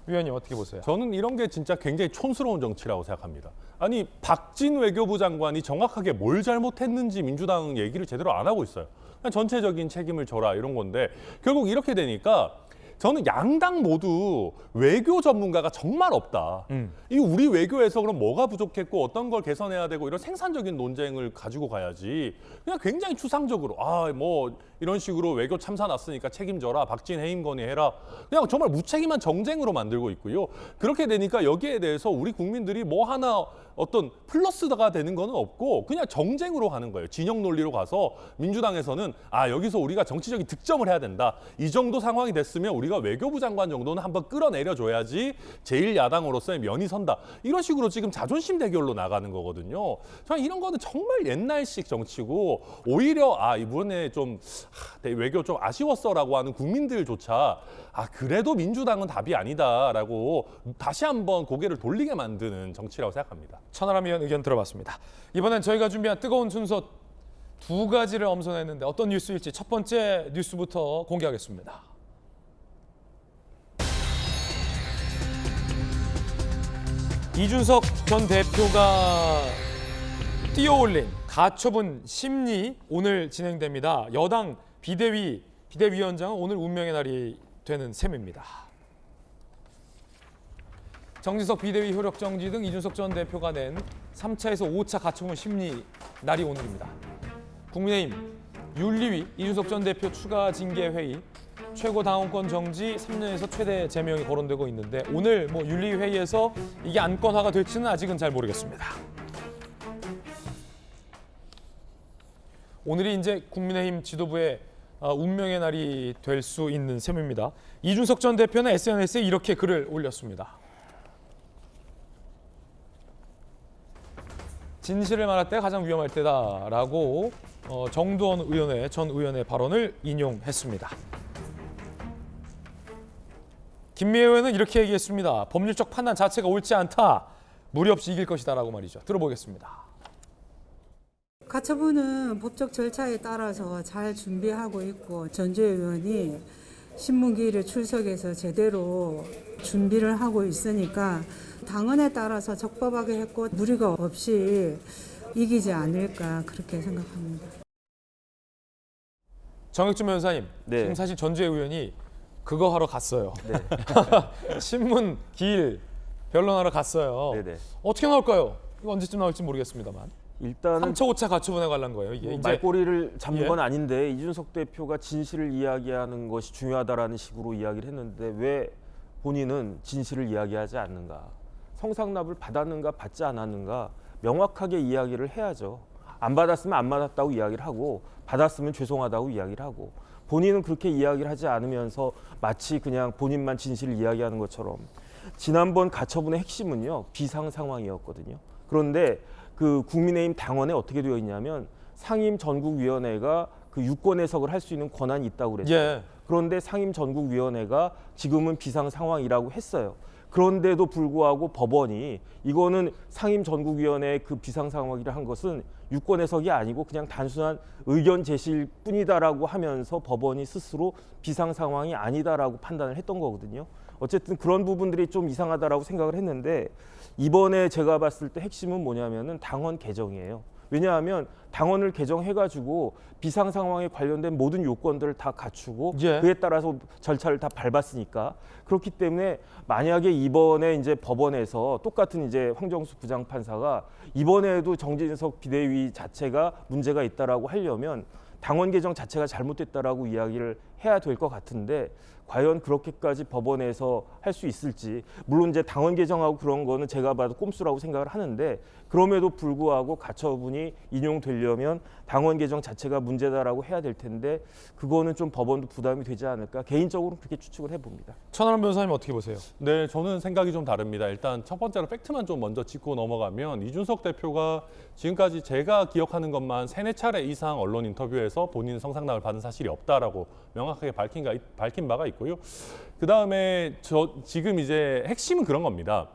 위원님 어떻게 보세요? 저는 이런 게 진짜 굉장히 촌스러운 정치라고 생각합니다. 아니 박진 외교부 장관이 정확하게 뭘 잘못했는지 민주당 얘기를 제대로 안 하고 있어요. 그냥 전체적인 책임을 져라 이런 건데 결국 이렇게 되니까 저는 양당 모두 외교 전문가가 정말 없다. 이 우리 외교에서 그럼 뭐가 부족했고 어떤 걸 개선해야 되고 이런 생산적인 논쟁을 가지고 가야지. 그냥 굉장히 추상적으로 뭐 이런 식으로 외교 참사 났으니까 책임져라. 박진 해임 건의해라. 그냥 정말 무책임한 정쟁으로 만들고 있고요. 그렇게 되니까 여기에 대해서 우리 국민들이 뭐 하나 어떤 플러스가 되는 거는 없고 그냥 정쟁으로 가는 거예요. 진영 논리로 가서 민주당에서는 여기서 우리가 정치적인 득점을 해야 된다. 이 정도 상황이 됐으면 우리가 외교부 장관 정도는 한번 끌어내려줘야지 제1야당으로서의 면이 선다. 이런 식으로 지금 자존심 대결로 나가는 거거든요. 저는 이런 거는 정말 옛날식 정치고 오히려 이번에 좀 외교 좀 아쉬웠어라고 하는 국민들조차 그래도 민주당은 답이 아니다라고 다시 한번 고개를 돌리게 만드는 정치라고 생각합니다. 천하람 의원 의견 들어봤습니다. 이번엔 저희가 준비한 뜨거운 순서 2가지를 엄선했는데 어떤 뉴스일지 첫 번째 뉴스부터 공개하겠습니다. 이준석 전 대표가 띄어올린 가처분 심리 오늘 진행됩니다. 여당 비대위원장은 오늘 운명의 날이 되는 셈입니다. 정진석 비대위 효력 정지 등 이준석 전 대표가 낸 3차에서 5차 가처분 심리 날이 오늘입니다. 국민의힘 윤리위 이준석 전 대표 추가 징계 회의, 최고당원권 정지 3년에서 최대 제명이 거론되고 있는데 오늘 윤리위 회의에서 이게 안건화가 될지는 아직은 잘 모르겠습니다. 오늘이 이제 국민의힘 지도부의 운명의 날이 될 수 있는 셈입니다. 이준석 전 대표는 SNS에 이렇게 글을 올렸습니다. 진실을 말할 때가 가장 위험할 때다라고 정두원 전 의원의 발언을 인용했습니다. 김미애 의원은 이렇게 얘기했습니다. 법률적 판단 자체가 옳지 않다. 무리 없이 이길 것이다라고 말이죠. 들어보겠습니다. 가처분은 법적 절차에 따라서 잘 준비하고 있고 전주혜 의원이 신문기일에 출석해서 제대로 준비를 하고 있으니까 당헌에 따라서 적법하게 했고 무리가 없이 이기지 않을까 그렇게 생각합니다. 정혁준 변호사님, 지금 사실 전주혜 의원이 그거 하러 갔어요. 신문 기일 변론하러 갔어요. 어떻게 나올까요? 이거 언제쯤 나올지 모르겠습니다만. 일단은 3차 5차 가처분에 관한 거예요. 이게 말꼬리를 잡는 건 아닌데 이준석 대표가 진실을 이야기하는 것이 중요하다라는 식으로 이야기를 했는데 왜 본인은 진실을 이야기하지 않는가? 성상납을 받았는가 받지 않았는가 명확하게 이야기를 해야죠. 안 받았으면 안 받았다고 이야기를 하고 받았으면 죄송하다고 이야기를 하고 본인은 그렇게 이야기를 하지 않으면서 마치 그냥 본인만 진실을 이야기하는 것처럼 지난번 가처분의 핵심은요. 비상 상황이었거든요. 그런데 그 국민의힘 당원에 어떻게 되어 있냐면 상임 전국위원회가 그 유권 해석을 할 수 있는 권한이 있다고 그랬어요. 그런데 상임 전국위원회가 지금은 비상 상황이라고 했어요. 그런데도 불구하고 법원이 이거는 상임 전국위원회의 그 비상 상황이라 한 것은 유권 해석이 아니고 그냥 단순한 의견 제시일 뿐이다라고 하면서 법원이 스스로 비상 상황이 아니다라고 판단을 했던 거거든요. 어쨌든 그런 부분들이 좀 이상하다라고 생각을 했는데 이번에 제가 봤을 때 핵심은 뭐냐면은 당헌 개정이에요. 왜냐하면 당헌을 개정해가지고 비상 상황에 관련된 모든 요건들을 다 갖추고 그에 따라서 절차를 다 밟았으니까 그렇기 때문에 만약에 이번에 이제 법원에서 똑같은 이제 황정수 부장판사가 이번에도 정진석 비대위 자체가 문제가 있다라고 하려면 당헌 개정 자체가 잘못됐다라고 이야기를 해야 될 것 같은데 과연 그렇게까지 법원에서 할 수 있을지 물론 이제 당헌 개정하고 그런 거는 제가 봐도 꼼수라고 생각을 하는데 그럼에도 불구하고 가처분이 인용되려면 당헌 개정 자체가 문제다라고 해야 될 텐데 그거는 좀 법원도 부담이 되지 않을까 개인적으로 그렇게 추측을 해봅니다. 천하람 변호사님 어떻게 보세요? 네, 저는 생각이 좀 다릅니다. 일단 첫 번째로 팩트만 좀 먼저 짚고 넘어가면 이준석 대표가 지금까지 제가 기억하는 것만 3-4차례 이상 언론 인터뷰에서 본인 성상납을 받은 사실이 없다라고 명확하게 밝힌 바가 있고요. 그다음에 지금 이제 핵심은 그런 겁니다.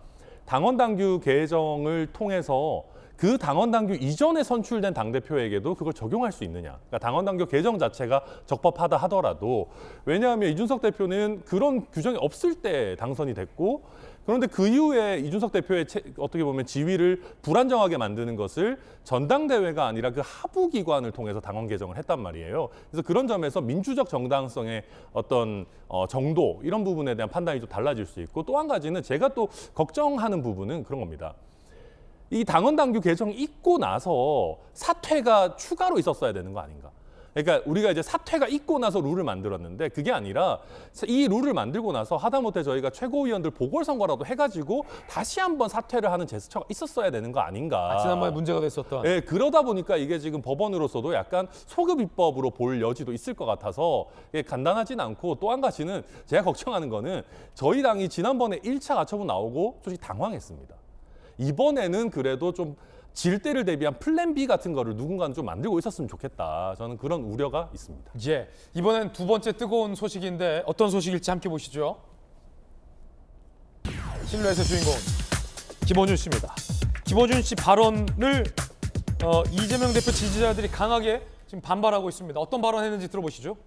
당원 당규 개정을 통해서 그 당원 당규 이전에 선출된 당대표에게도 그걸 적용할 수 있느냐. 그러니까 당원 당규 개정 자체가 적법하다 하더라도 왜냐하면 이준석 대표는 그런 규정이 없을 때 당선이 됐고 그런데 그 이후에 이준석 대표의 어떻게 보면 지위를 불안정하게 만드는 것을 전당대회가 아니라 그 하부기관을 통해서 당원 개정을 했단 말이에요. 그래서 그런 점에서 민주적 정당성의 어떤 정도 이런 부분에 대한 판단이 좀 달라질 수 있고 또 한 가지는 제가 또 걱정하는 부분은 그런 겁니다. 이 당원 당규 개정이 있고 나서 사퇴가 추가로 있었어야 되는 거 아닌가. 그러니까 우리가 이제 사퇴가 있고 나서 룰을 만들었는데 그게 아니라 이 룰을 만들고 나서 하다못해 저희가 최고위원들 보궐선거라도 해가지고 다시 한번 사퇴를 하는 제스처가 있었어야 되는 거 아닌가. 지난번에 문제가 됐었던. 네, 그러다 보니까 이게 지금 법원으로서도 약간 소급 입법으로 볼 여지도 있을 것 같아서 이게 간단하진 않고 또 한 가지는 제가 걱정하는 거는 저희 당이 지난번에 1차 가처분 나오고 솔직히 당황했습니다. 이번에는 그래도 좀 질 때를 대비한 플랜 B 같은 거를 누군가는 좀 만들고 있었으면 좋겠다. 저는 그런 우려가 있습니다. 예, 이번엔 두 번째 뜨거운 소식인데 어떤 소식일지 함께 보시죠. 신뢰의 주인공은 김어준 씨입니다. 김어준 씨 발언을 이재명 대표 지지자들이 강하게 지금 반발하고 있습니다. 어떤 발언했는지 들어보시죠.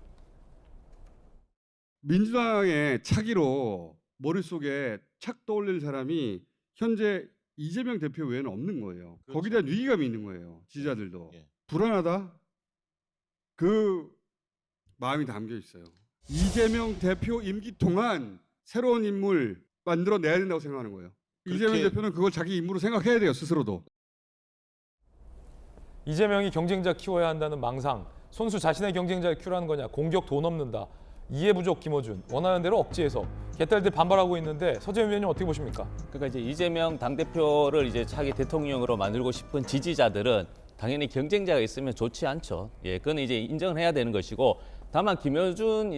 민주당의 차기로 머릿속에 착 떠올릴 사람이 현재 이재명 대표 외에는 없는 거예요. 그렇죠. 거기에 대한 위기감이 있는 거예요. 지지자들도. 예. 불안하다. 그 마음이 담겨 있어요. 이재명 대표 임기 동안 새로운 인물 만들어내야 된다고 생각하는 거예요. 이재명 대표는 그걸 자기 임무로 생각해야 돼요. 스스로도. 이재명이 경쟁자 키워야 한다는 망상. 손수 자신의 경쟁자를 키우라는 거냐. 공격 돈 없는다. 이해 부족 김어준. 원하는 대로 억지해서. 개딸들 반발하고 있는데 서재현 위원님 어떻게 보십니까? 그러니까 이제 이재명 당대표를 이제 차기 대통령으로 만들고 싶은 지지자들은 당연히 경쟁자가 있으면 좋지 않죠. 예, 그건 이제 인정을 해야 되는 것이고, 다만 김어준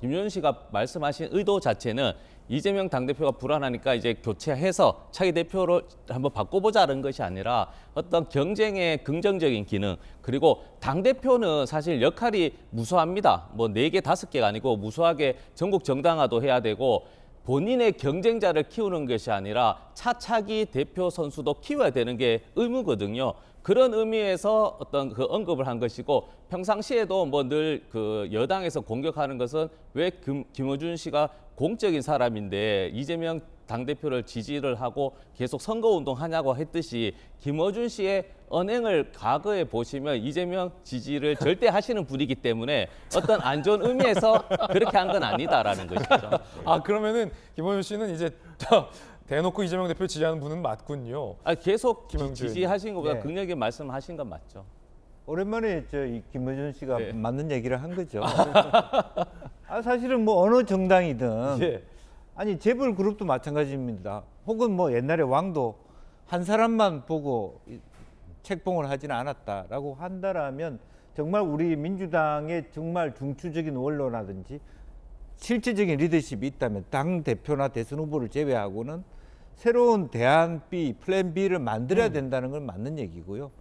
김어준 씨가 말씀하신 의도 자체는 이재명 당대표가 불안하니까 이제 교체해서 차기 대표를 한번 바꿔보자는 것이 아니라 어떤 경쟁의 긍정적인 기능, 그리고 당대표는 사실 역할이 무수합니다. 뭐 4개, 5개가 아니고 무수하게 전국 정당화도 해야 되고 본인의 경쟁자를 키우는 것이 아니라 차차기 대표 선수도 키워야 되는 게 의무거든요. 그런 의미에서 어떤 그 언급을 한 것이고, 평상시에도 뭐 늘 그 여당에서 공격하는 것은 왜 김어준 씨가 공적인 사람인데 이재명 당대표를 지지를 하고 계속 선거운동 하냐고 했듯이, 김어준 씨의 언행을 과거에 보시면 이재명 지지를 절대 하시는 분이기 때문에 어떤 안 좋은 의미에서 그렇게 한 건 아니다라는 것이죠. 아, 그러면은 김어준 씨는 이제 대놓고 이재명 대표 지지하는 분은 맞군요. 아, 계속 김영준. 지지하신 것보다 네. 극렬하게 말씀하신 건 맞죠. 오랜만에 이 김어준 씨가 네. 맞는 얘기를 한 거죠. 사실은 뭐 어느 정당이든 예. 아니 재벌 그룹도 마찬가지입니다. 혹은 뭐 옛날에 왕도 한 사람만 보고 책봉을 하지는 않았다라고 한다라면 정말 우리 민주당의 정말 중추적인 원로라든지 실질적인 리더십이 있다면 당 대표나 대선 후보를 제외하고는 새로운 대안 B, 플랜 B를 만들어야 된다는 건 맞는 얘기고요.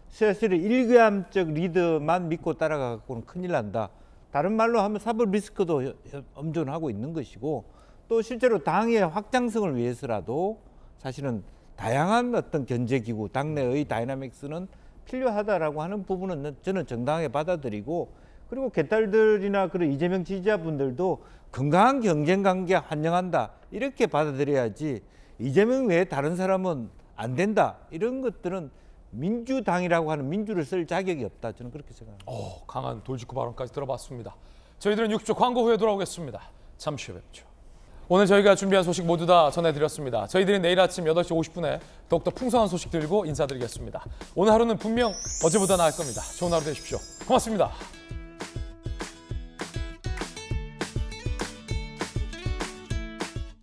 사실은 일관적 리더만 믿고 따라가고는 큰일 난다. 다른 말로 하면 사법 리스크도 엄존하고 있는 것이고, 또 실제로 당의 확장성을 위해서라도 사실은 다양한 어떤 견제기구, 당내의 다이나믹스는 필요하다라고 하는 부분은 저는 정당하게 받아들이고, 그리고 개딸들이나 그런 이재명 지지자분들도 건강한 경쟁 관계 환영한다 이렇게 받아들여야지, 이재명 외에 다른 사람은 안 된다 이런 것들은 민주당이라고 하는 민주를 쓸 자격이 없다, 저는 그렇게 생각합니다. 강한 돌직구 발언까지 들어봤습니다. 저희들은 6주 광고 후에 돌아오겠습니다. 잠시 후에 뵙죠. 오늘 저희가 준비한 소식 모두 다 전해드렸습니다. 저희들은 내일 아침 8시 50분에 더욱더 풍성한 소식 들고 인사드리겠습니다. 오늘 하루는 분명 어제보다 나을 겁니다. 좋은 하루 되십시오. 고맙습니다.